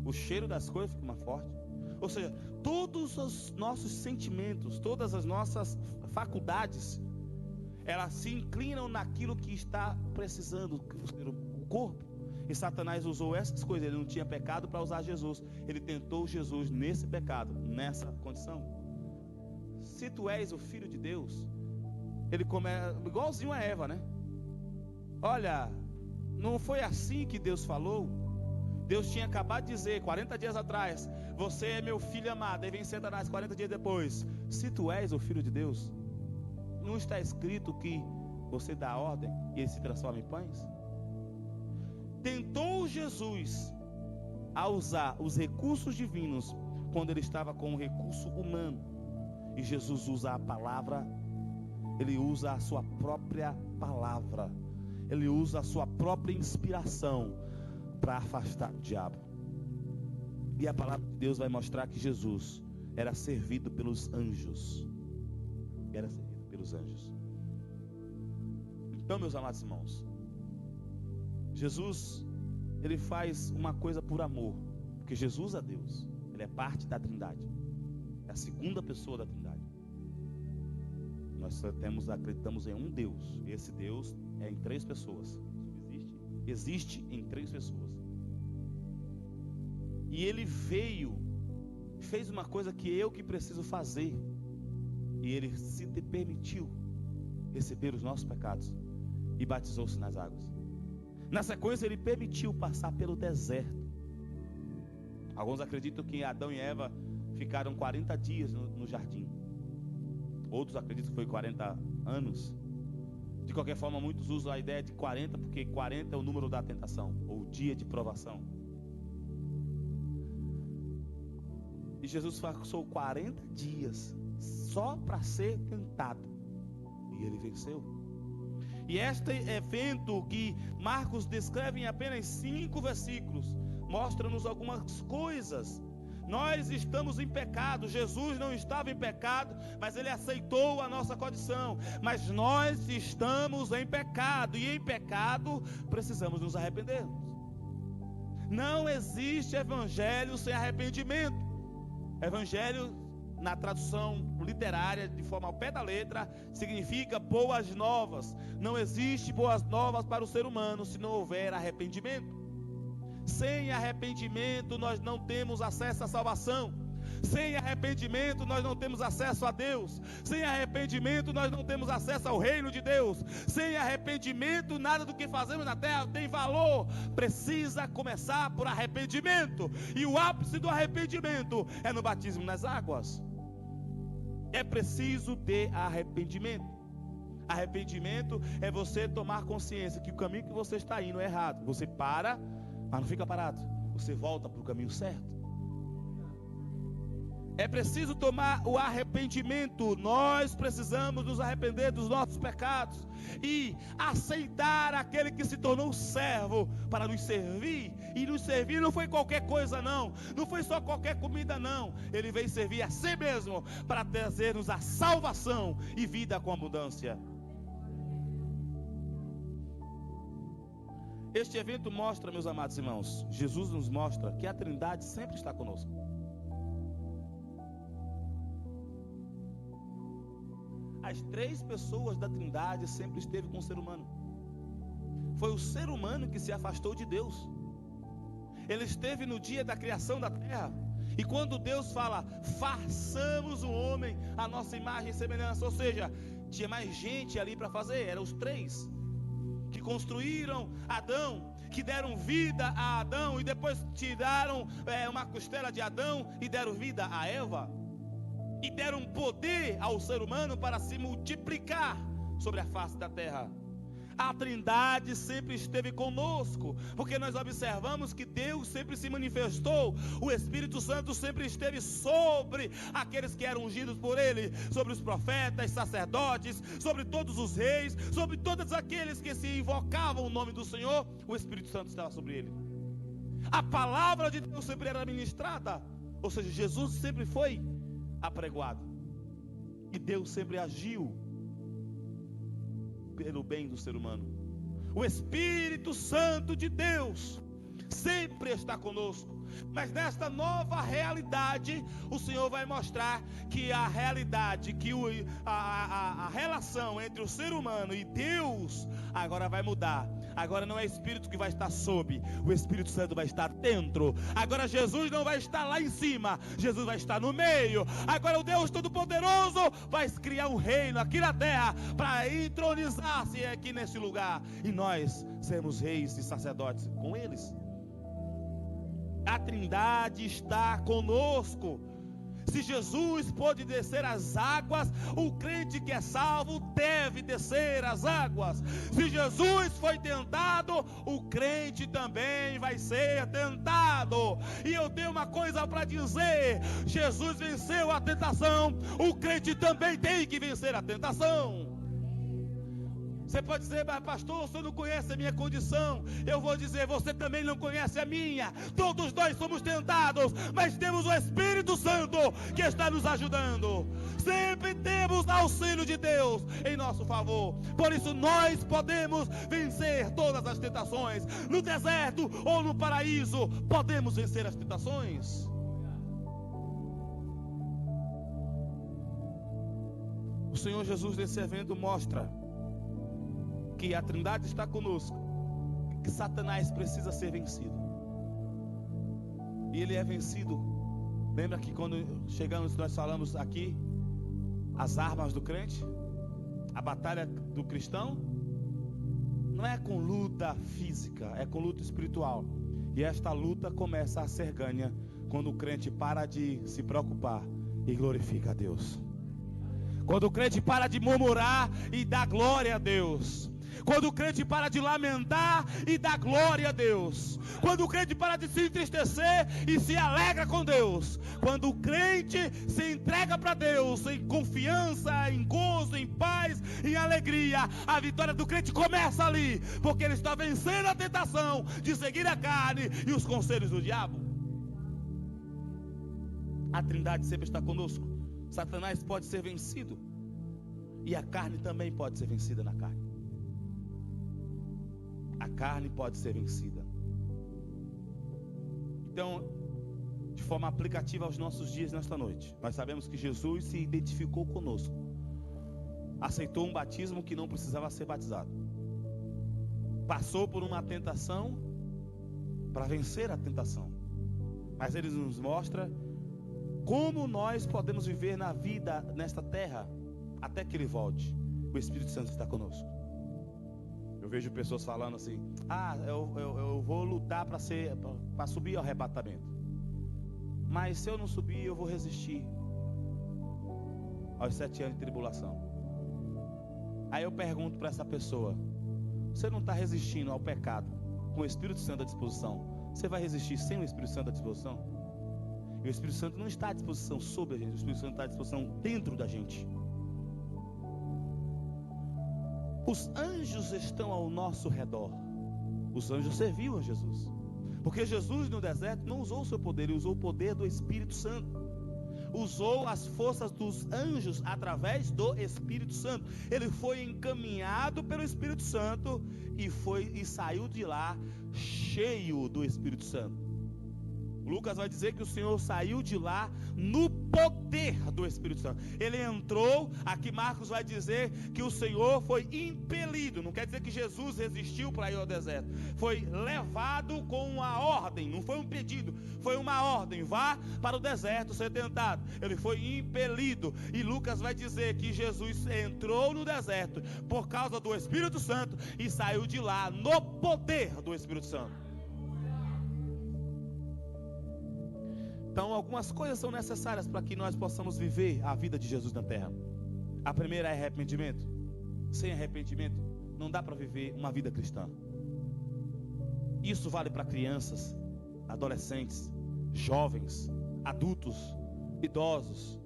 o cheiro das coisas fica mais forte. Ou seja, todos os nossos sentimentos, todas as nossas faculdades, elas se inclinam naquilo que está precisando, o corpo. E Satanás usou essas coisas, ele não tinha pecado para usar Jesus. Ele tentou Jesus nesse pecado, nessa condição. Se tu és o Filho de Deus, ele começa igualzinho a Eva, né? Olha, não foi assim que Deus falou? Deus tinha acabado de dizer, 40 dias atrás, você é meu filho amado. Aí vem Satanás 40 dias depois, se tu és o Filho de Deus, não está escrito que você dá a ordem e ele se transforma em pães? Tentou Jesus a usar os recursos divinos quando ele estava com um recurso humano. E Jesus usa a palavra, ele usa a sua própria palavra, ele usa a sua própria inspiração para afastar o diabo. E a palavra de Deus vai mostrar que Jesus era servido pelos anjos. Era servido pelos anjos. Então, meus amados irmãos, Jesus, ele faz uma coisa por amor, porque Jesus é Deus, ele é parte da Trindade, é a segunda pessoa da Trindade. Nós acreditamos em um Deus, e esse Deus é em 3 pessoas, existe em 3 pessoas. E ele veio, fez uma coisa que preciso fazer, e ele se permitiu receber os nossos pecados e batizou-se nas águas. Na sequência, ele permitiu passar pelo deserto. Alguns acreditam que Adão e Eva ficaram 40 dias no jardim. Outros acreditam que foi 40 anos. De qualquer forma, muitos usam a ideia de 40, porque 40 é o número da tentação, ou o dia de provação. E Jesus passou 40 dias só para ser tentado. E ele venceu. E este evento que Marcos descreve em apenas 5 versículos, mostra-nos algumas coisas. Nós estamos em pecado. Jesus não estava em pecado, mas ele aceitou a nossa condição. Mas nós estamos em pecado, e em pecado precisamos nos arrepender. Não existe evangelho sem arrependimento. Evangelho, na tradução literária, de forma ao pé da letra, significa boas novas. Não existe boas novas para o ser humano se não houver arrependimento. Sem arrependimento nós não temos acesso à salvação. Sem arrependimento nós não temos acesso a Deus. Sem arrependimento nós não temos acesso ao reino de Deus. Sem arrependimento nada do que fazemos na terra tem valor. Precisa começar por arrependimento. E o ápice do arrependimento é no batismo nas águas. É preciso ter arrependimento. Arrependimento é você tomar consciência que o caminho que você está indo é errado. Você para, mas não fica parado. Você volta para o caminho certo. É preciso tomar o arrependimento. Nós precisamos nos arrepender dos nossos pecados e aceitar aquele que se tornou servo para nos servir. E nos servir não foi qualquer coisa não, não foi só qualquer comida não. Ele veio servir a si mesmo para trazer-nos a salvação e vida com abundância. Este evento mostra, meus amados irmãos, Jesus nos mostra que a Trindade sempre está conosco. As 3 pessoas da Trindade sempre esteve com o ser humano. Foi o ser humano que se afastou de Deus. Ele esteve no dia da criação da terra. E quando Deus fala, façamos o homem à nossa imagem e semelhança, ou seja, tinha mais gente ali para fazer. Eram os 3 que construíram Adão, que deram vida a Adão e depois tiraram uma costela de Adão e deram vida a Eva. E deram poder ao ser humano para se multiplicar sobre a face da terra. A Trindade sempre esteve conosco, porque nós observamos que Deus sempre se manifestou. O Espírito Santo sempre esteve sobre aqueles que eram ungidos por Ele, sobre os profetas, sacerdotes, sobre todos os reis, sobre todos aqueles que se invocavam o nome do Senhor. O Espírito Santo estava sobre ele. A palavra de Deus sempre era ministrada, ou seja, Jesus sempre foi apregoado, e Deus sempre agiu pelo bem do ser humano. O Espírito Santo de Deus sempre está conosco, mas nesta nova realidade o Senhor vai mostrar que a realidade, que a relação entre o ser humano e Deus agora vai mudar. Agora não é Espírito que vai estar sob, o Espírito Santo vai estar dentro. Agora Jesus não vai estar lá em cima, Jesus vai estar no meio. Agora o Deus Todo-Poderoso vai criar um reino aqui na terra para entronizar-se aqui nesse lugar, e nós sermos reis e sacerdotes com eles. A Trindade está conosco. Se Jesus pôde descer as águas, o crente que é salvo deve descer as águas. Se Jesus foi tentado, o crente também vai ser tentado. E eu tenho uma coisa para dizer: Jesus venceu a tentação, o crente também tem que vencer a tentação. Você pode dizer, mas pastor, o senhor não conhece a minha condição. Eu vou dizer, você também não conhece a minha. Todos nós somos tentados, mas temos o Espírito Santo que está nos ajudando. Sempre temos auxílio de Deus em nosso favor. Por isso nós podemos vencer todas as tentações. No deserto ou no paraíso, podemos vencer as tentações. O Senhor Jesus nesse evento mostra que a Trindade está conosco, que Satanás precisa ser vencido. E ele é vencido. Lembra que quando chegamos, nós falamos aqui as armas do crente, a batalha do cristão não é com luta física, é com luta espiritual. E esta luta começa a ser ganha quando o crente para de se preocupar e glorifica a Deus. Quando o crente para de murmurar e dá glória a Deus. Quando o crente para de lamentar e dá glória a Deus. Quando o crente para de se entristecer e se alegra com Deus. Quando o crente se entrega para Deus em confiança, em gozo, em paz, em alegria, a vitória do crente começa ali, porque ele está vencendo a tentação de seguir a carne e os conselhos do diabo. A Trindade sempre está conosco. Satanás pode ser vencido e a carne também pode ser vencida na carne. A carne pode ser vencida. Então, de forma aplicativa aos nossos dias nesta noite, nós sabemos que Jesus se identificou conosco, aceitou um batismo que não precisava ser batizado, passou por uma tentação para vencer a tentação, mas ele nos mostra como nós podemos viver na vida nesta terra até que ele volte. O Espírito Santo está conosco. Eu vejo pessoas falando assim: eu vou lutar para subir ao arrebatamento, mas se eu não subir, eu vou resistir aos 7 anos de tribulação. Aí eu pergunto para essa pessoa: você não está resistindo ao pecado com o Espírito Santo à disposição? Você vai resistir sem o Espírito Santo à disposição? E o Espírito Santo não está à disposição sobre a gente, o Espírito Santo está à disposição dentro da gente. Os anjos estão ao nosso redor. Os anjos serviam a Jesus, porque Jesus no deserto não usou o seu poder, ele usou o poder do Espírito Santo. Usou as forças dos anjos através do Espírito Santo. Ele foi encaminhado pelo Espírito Santo e saiu de lá cheio do Espírito Santo. Lucas vai dizer que o Senhor saiu de lá no poder do Espírito Santo. Ele entrou, aqui Marcos vai dizer que o Senhor foi impelido. Não quer dizer que Jesus resistiu para ir ao deserto. Foi levado com uma ordem, não foi um pedido, foi uma ordem: vá para o deserto ser tentado. Ele foi impelido. E Lucas vai dizer que Jesus entrou no deserto por causa do Espírito Santo e saiu de lá no poder do Espírito Santo. Então, algumas coisas são necessárias para que nós possamos viver a vida de Jesus na terra. A primeira é arrependimento. Sem arrependimento, não dá para viver uma vida cristã. Isso vale para crianças, adolescentes, jovens, adultos, idosos.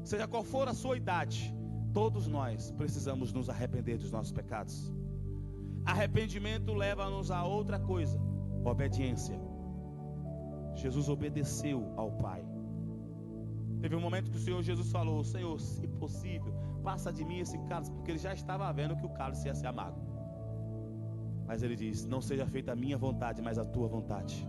Seja qual for a sua idade, todos nós precisamos nos arrepender dos nossos pecados. Arrependimento leva-nos a outra coisa: obediência. Jesus obedeceu ao Pai. Teve um momento que o Senhor Jesus falou: Senhor, se possível, passa de mim esse cálice, porque ele já estava vendo que o cálice ia ser amargo. Mas ele diz: não seja feita a minha vontade, mas a tua vontade.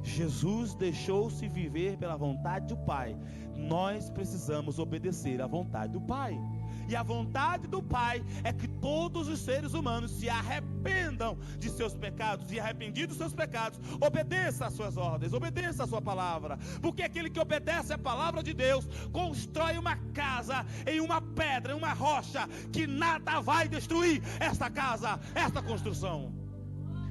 Jesus deixou-se viver pela vontade do Pai. Nós precisamos obedecer à vontade do Pai. E a vontade do Pai é que todos os seres humanos se arrependam de seus pecados, e arrependidos dos seus pecados, obedeça às suas ordens, obedeça à sua palavra. Porque aquele que obedece à palavra de Deus constrói uma casa em uma pedra, em uma rocha, que nada vai destruir esta casa, esta construção.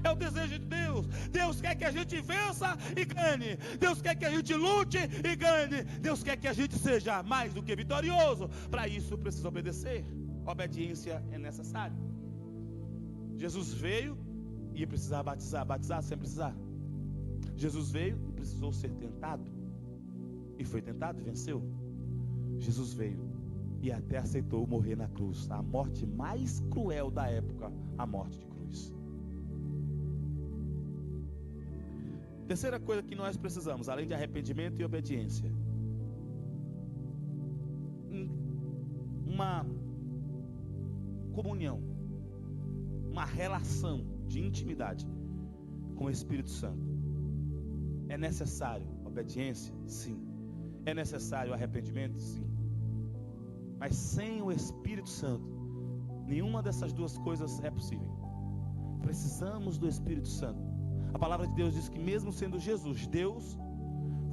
É o desejo de Deus. Deus quer que a gente vença e ganhe. Deus quer que a gente lute e ganhe. Deus quer que a gente seja mais do que vitorioso. Para isso precisa obedecer. Obediência é necessária. Jesus veio e precisava batizar sem precisar. Jesus veio e precisou ser tentado, e foi tentado e venceu. Jesus veio e até aceitou morrer na cruz, a morte mais cruel da época, a morte de cruz. Terceira coisa que nós precisamos, além de arrependimento e obediência, uma comunhão, uma relação de intimidade com o Espírito Santo. É necessário obediência? Sim. É necessário arrependimento? Sim. Mas sem o Espírito Santo, nenhuma dessas duas coisas é possível. Precisamos do Espírito Santo. A palavra de Deus diz que mesmo sendo Jesus Deus,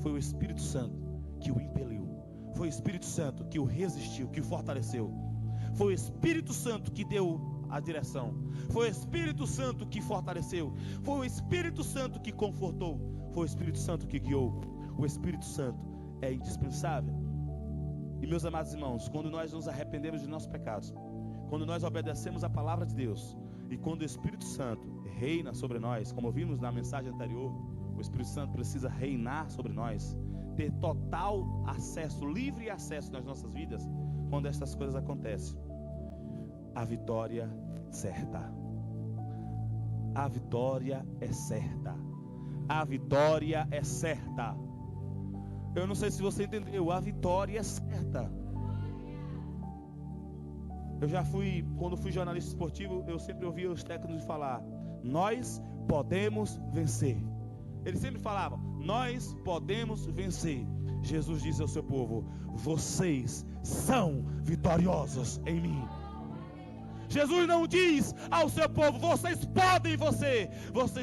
foi o Espírito Santo que o impeliu. Foi o Espírito Santo que o resistiu, que o fortaleceu. Foi o Espírito Santo que deu a direção. Foi o Espírito Santo que fortaleceu. Foi o Espírito Santo que confortou. Foi o Espírito Santo que guiou. O Espírito Santo é indispensável. E meus amados irmãos, quando nós nos arrependemos de nossos pecados, quando nós obedecemos a palavra de Deus, e quando o Espírito Santo reina sobre nós, como vimos na mensagem anterior, o Espírito Santo precisa reinar sobre nós, ter total acesso, livre acesso nas nossas vidas. Quando estas coisas acontecem, a vitória certa. A vitória é certa. A vitória é certa. Eu não sei se você entendeu, a vitória é certa. Quando fui jornalista esportivo, eu sempre ouvia os técnicos falar: nós podemos vencer. Eles sempre falavam: nós podemos vencer. Jesus disse ao seu povo: vocês são vitoriosos em mim. Jesus não diz ao seu povo: vocês podem vencer.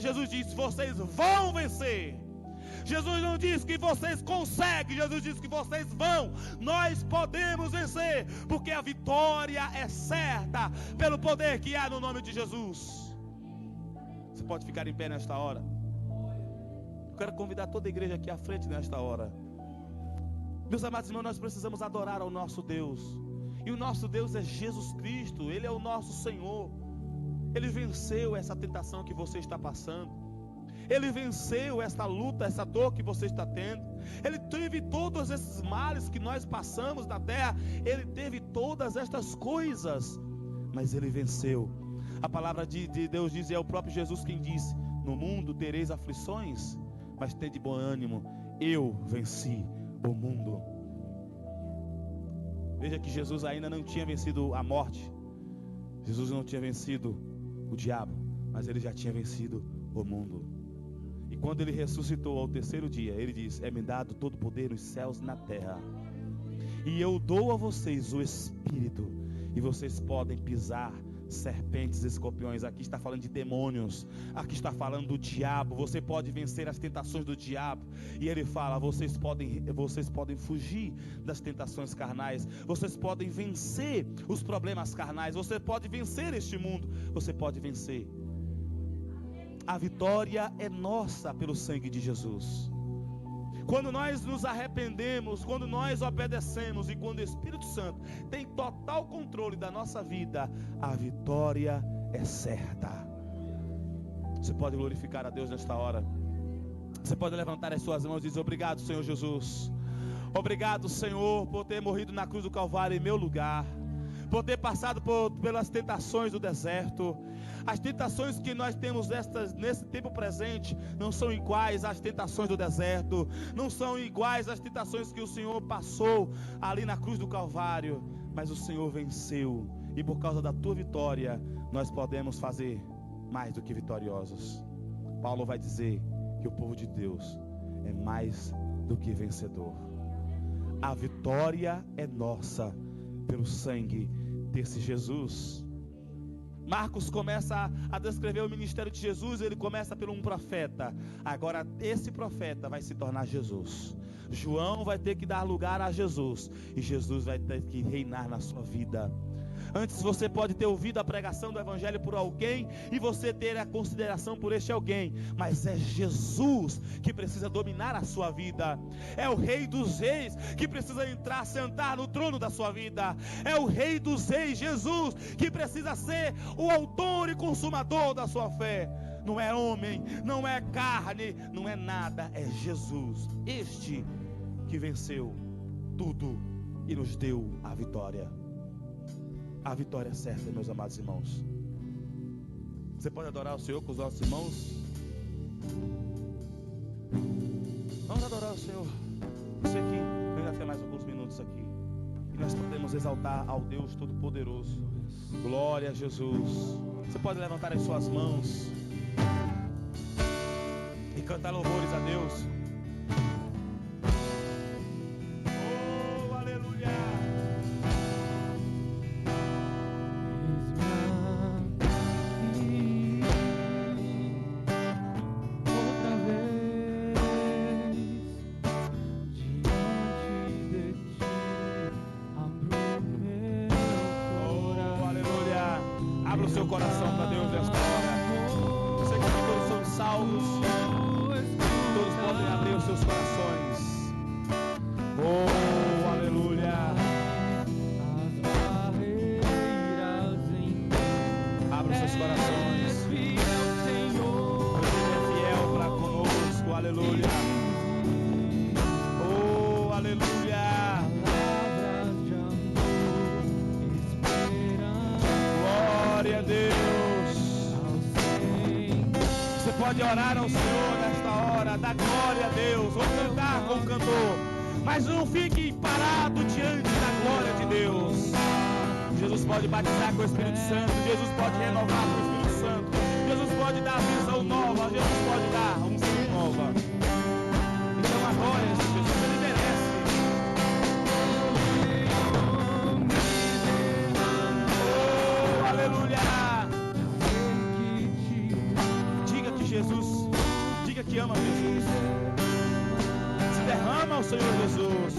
Jesus disse: vocês vão vencer. Jesus não diz que vocês conseguem, Jesus diz que vocês vão. Nós podemos vencer, porque a vitória é certa, pelo poder que há no nome de Jesus. Você pode ficar em pé nesta hora. Eu quero convidar toda a igreja aqui à frente nesta hora. Meus amados irmãos, nós precisamos adorar ao nosso Deus. E o nosso Deus é Jesus Cristo. Ele é o nosso Senhor. Ele venceu essa tentação que você está passando. Ele venceu essa luta, essa dor que você está tendo. Ele teve todos esses males que nós passamos na terra. Ele teve todas estas coisas, mas Ele venceu. A palavra de Deus diz, e é o próprio Jesus quem disse: no mundo tereis aflições, mas tende bom ânimo, eu venci o mundo. Veja que Jesus ainda não tinha vencido a morte. Jesus não tinha vencido o diabo, mas Ele já tinha vencido o mundo. E quando Ele ressuscitou ao terceiro dia, Ele diz: é-me dado todo o poder nos céus e na terra, e eu dou a vocês o Espírito, e vocês podem pisar serpentes e escorpiões. Aqui está falando de demônios, aqui está falando do diabo. Você pode vencer as tentações do diabo. E Ele fala: vocês podem fugir das tentações carnais, vocês podem vencer os problemas carnais, você pode vencer este mundo, você pode vencer. A vitória é nossa pelo sangue de Jesus. Quando nós nos arrependemos, quando nós obedecemos e quando o Espírito Santo tem total controle da nossa vida, a vitória é certa. Você pode glorificar a Deus nesta hora. Você pode levantar as suas mãos e dizer: obrigado, Senhor Jesus. Obrigado, Senhor, por ter morrido na cruz do Calvário em meu lugar, por ter passado pelas tentações do deserto. As tentações que nós temos nesse tempo presente não são iguais às tentações do deserto, não são iguais às tentações que o Senhor passou ali na cruz do Calvário, mas o Senhor venceu, e por causa da tua vitória nós podemos fazer mais do que vitoriosos. Paulo vai dizer que o povo de Deus é mais do que vencedor. A vitória é nossa pelo sangue desse Jesus. Marcos começa a descrever o ministério de Jesus. Ele começa por um profeta. Agora esse profeta vai se tornar Jesus. João vai ter que dar lugar a Jesus, e Jesus vai ter que reinar na sua vida. Antes você pode ter ouvido a pregação do evangelho por alguém e você ter a consideração por este alguém, mas é Jesus que precisa dominar a sua vida. É o Rei dos Reis que precisa entrar, sentar no trono da sua vida. É o Rei dos Reis, Jesus, que precisa ser o autor e consumador da sua fé. Não é homem, não é carne, não é nada, é Jesus, este que venceu tudo e nos deu a vitória. A vitória é certa, meus amados irmãos. Você pode adorar o Senhor com os nossos irmãos? Vamos adorar o Senhor. Eu sei que ainda tem mais alguns minutos aqui e nós podemos exaltar ao Deus Todo-Poderoso. Glória a Jesus. Você pode levantar as suas mãos e cantar louvores a Deus. Oh, aleluia. Outra vez diante de ti, abro meu coração. Oh, aleluia. Abra o seu coração para Deus nesta hora. Eu sei que todos são salvos. Todos podem abrir os seus corações. Oh, aleluia. As barreiras em Abra os seus corações. fiel, Senhor. Ele é fiel para conosco. Aleluia. Oh, aleluia. Palavras de amor, esperança Glória a Deus. ao Senhor. Você pode orar ao Senhor nesta hora. Dá glória a Deus. Ou cantar com o cantor. Mas não fique parado diante da glória de Deus. Jesus pode batizar com o Espírito Santo. Jesus pode renovar com o Espírito Santo. Jesus pode dar visão nova. Jesus pode dar unção nova. Então adore esse Jesus. Ele merece. Oh, aleluia. Diga que Jesus. Diga que ama Jesus. Se derrama ao Senhor Jesus.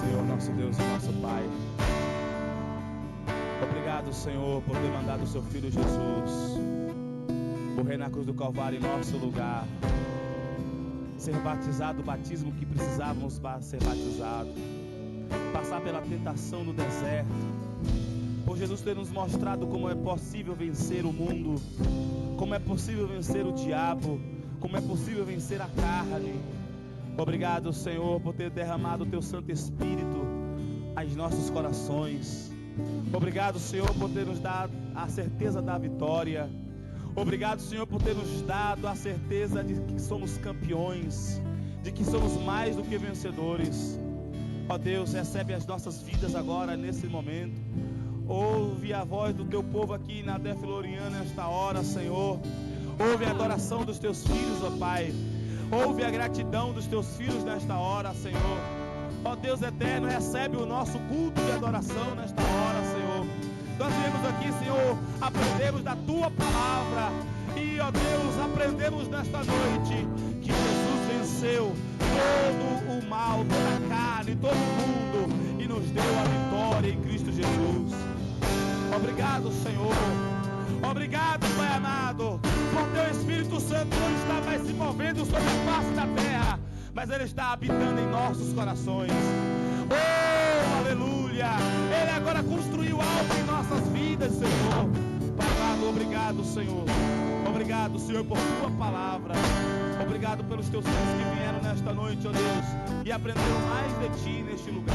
Senhor, nosso Deus e nosso Pai, obrigado, Senhor, por ter mandado o seu Filho Jesus morrer na cruz do Calvário em nosso lugar, ser batizado o batismo que precisávamos ser batizados, passar pela tentação no deserto, por Jesus ter nos mostrado como é possível vencer o mundo, como é possível vencer o diabo, como é possível vencer a carne. Obrigado, Senhor, por ter derramado o teu Santo Espírito aos nossos corações. Obrigado, Senhor, por ter nos dado a certeza da vitória. Obrigado, Senhor, por ter nos dado a certeza de que somos campeões, de que somos mais do que vencedores. Ó Deus, recebe as nossas vidas agora, nesse momento. Ouve a voz do teu povo aqui na Dé Floriana nesta hora, Senhor. Ouve a adoração dos teus filhos, ó Pai. Ouve a gratidão dos teus filhos nesta hora, Senhor. Ó Deus eterno, recebe o nosso culto de adoração nesta hora, Senhor. Nós viemos aqui, Senhor, aprendemos da tua palavra. E, ó Deus, aprendemos nesta noite que Jesus venceu todo o mal, toda a carne, todo o mundo, e nos deu a vitória em Cristo Jesus. Obrigado, Senhor. Obrigado, Pai amado, por teu Espírito Santo não está mais se movendo sobre a face da terra, mas Ele está habitando em nossos corações. Oh, aleluia! Ele agora construiu algo em nossas vidas, Senhor. Pai amado, obrigado, Senhor. Obrigado, Senhor, por tua palavra. Obrigado pelos teus filhos que vieram nesta noite, ó Deus, e aprenderam mais de ti neste lugar.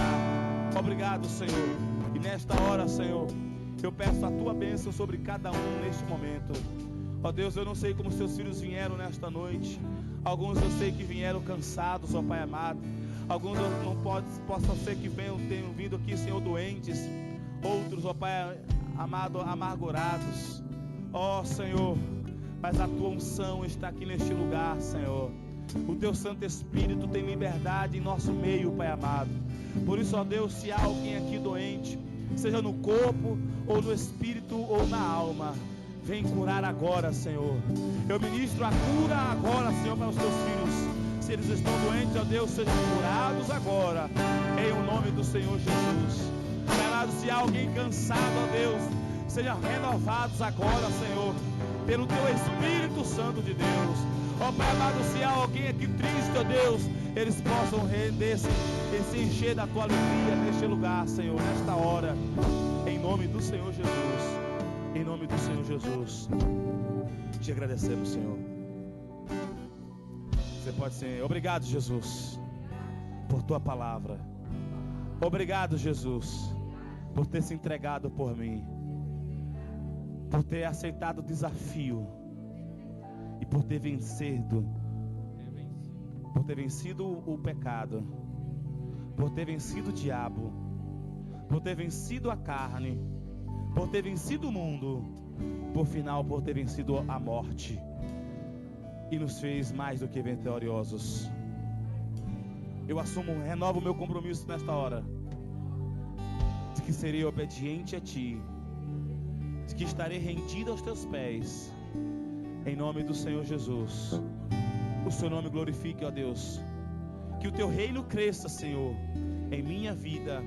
Obrigado, Senhor. E nesta hora, Senhor, eu peço a tua bênção sobre cada um neste momento. Ó Deus, eu não sei como seus filhos vieram nesta noite. Alguns eu sei que vieram cansados, ó Pai amado. Alguns eu não possam ser que tenham vindo aqui, Senhor, doentes. Outros, ó Pai amado, amargurados. Ó Senhor, mas a tua unção está aqui neste lugar, Senhor. O teu Santo Espírito tem liberdade em nosso meio, Pai amado. Por isso, ó Deus, se há alguém aqui doente, seja no corpo, ou no espírito, ou na alma, vem curar agora, Senhor. Eu ministro a cura agora, Senhor, para os teus filhos. Se eles estão doentes, ó Deus, sejam curados agora, em o nome do Senhor Jesus. Pai amado, se há alguém cansado, ó Deus, sejam renovados agora, Senhor, pelo Teu Espírito Santo de Deus. Ó Pai amado, se há alguém aqui triste, ó Deus, eles possam render-se e se encher da Tua alegria neste lugar, Senhor, nesta hora, em nome do Senhor Jesus. Em nome do Senhor Jesus. Te agradecemos, Senhor. Você pode ser. Obrigado, Jesus, por Tua palavra. Obrigado, Jesus, por ter se entregado por mim, por ter aceitado o desafio e por ter vencido o pecado, por ter vencido o diabo, por ter vencido a carne, por ter vencido o mundo, por ter vencido a morte, e nos fez mais do que vitoriosos. Eu renovo o meu compromisso nesta hora, de que serei obediente a Ti, de que estarei rendido aos Teus pés, em nome do Senhor Jesus. O Seu nome glorifique, ó Deus, que o Teu reino cresça, Senhor, em minha vida,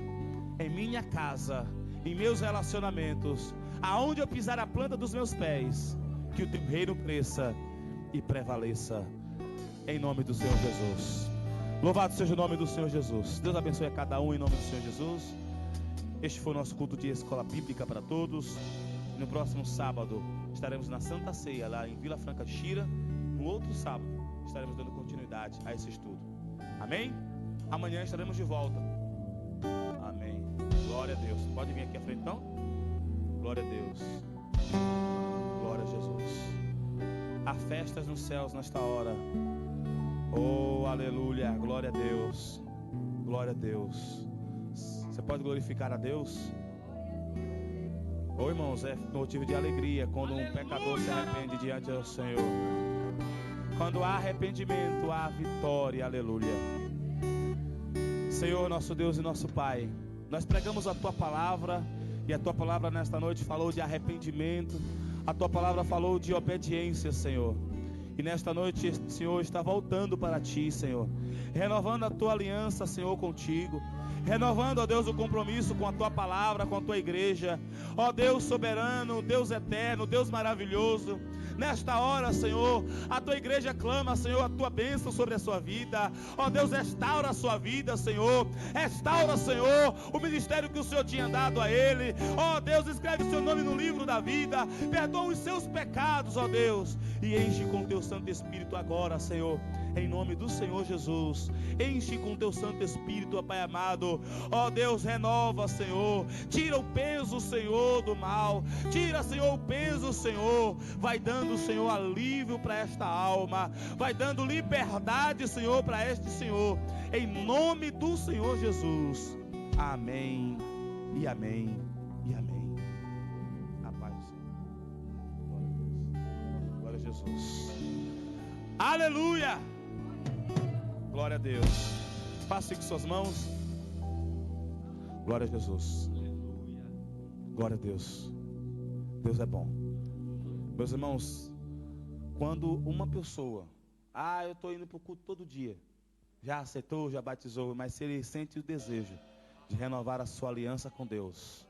em minha casa, em meus relacionamentos, aonde eu pisar a planta dos meus pés, que o Teu reino cresça e prevaleça, em nome do Senhor Jesus. Louvado seja o nome do Senhor Jesus. Deus abençoe a cada um em nome do Senhor Jesus. Este foi o nosso culto de escola bíblica para todos. No próximo sábado estaremos na Santa Ceia, lá em Vila Franca de Xira. No outro sábado estaremos dando continuidade a esse estudo. Amém? Amanhã estaremos de volta. Amém. Glória a Deus. Pode vir aqui à frente então? Glória a Deus. Glória a Jesus. Há festas nos céus nesta hora. Oh, aleluia. Glória a Deus. Glória a Deus. Você pode glorificar a Deus? Oh, irmãos, é motivo de alegria quando um pecador se arrepende diante do Senhor. Quando há arrependimento, há vitória. Aleluia. Senhor, nosso Deus e nosso Pai, nós pregamos a Tua palavra, e a Tua palavra nesta noite falou de arrependimento. A Tua palavra falou de obediência, Senhor. E nesta noite, Senhor, está voltando para Ti, Senhor, renovando a Tua aliança, Senhor, contigo, renovando, ó Deus, o compromisso com a Tua palavra, com a Tua igreja. Ó Deus soberano, Deus eterno, Deus maravilhoso, nesta hora, Senhor, a Tua igreja clama, Senhor, a Tua bênção sobre a sua vida. Ó Deus, restaura a sua vida, Senhor. Restaura, Senhor, o ministério que o Senhor tinha dado a ele. Ó Deus, escreve o seu nome no livro da vida. Perdoa os seus pecados, ó Deus, e enche com Teu Santo Espírito agora, Senhor, em nome do Senhor Jesus. Enche com Teu Santo Espírito, ó Pai amado. Ó Deus, renova, Senhor. Tira o peso, Senhor, do mal. Tira, Senhor, o peso, Senhor. Vai dando, Senhor, alívio para esta alma. Vai dando liberdade, Senhor, para este Senhor. Em nome do Senhor Jesus. Amém e amém e amém. A paz do Senhor. Glória a Deus. Glória a Jesus. Aleluia. Glória a Deus. Passe com suas mãos. Glória a Jesus. Glória a Deus. Deus é bom. Meus irmãos, quando uma pessoa, eu estou indo para o culto todo dia, já aceitou, já batizou, mas se ele sente o desejo de renovar a sua aliança com Deus,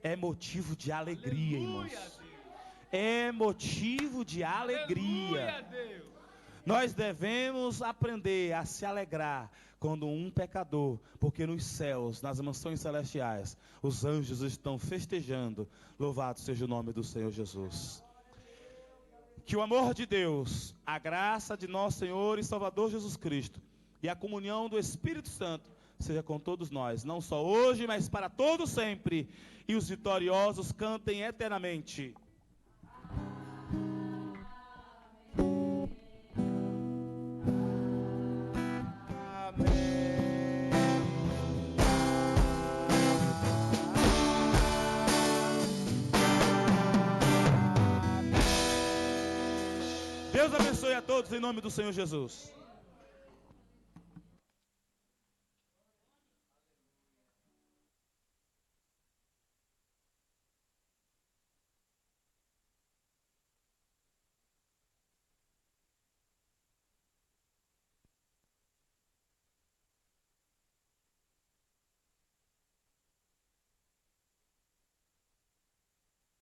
é motivo de alegria, irmãos. É motivo de alegria. Nós devemos aprender a se alegrar quando um pecador, porque nos céus, nas mansões celestiais, os anjos estão festejando. Louvado seja o nome do Senhor Jesus. Que o amor de Deus, a graça de nosso Senhor e Salvador Jesus Cristo e a comunhão do Espírito Santo seja com todos nós, não só hoje, mas para todos sempre. E os vitoriosos cantem eternamente. Deus abençoe a todos em nome do Senhor Jesus.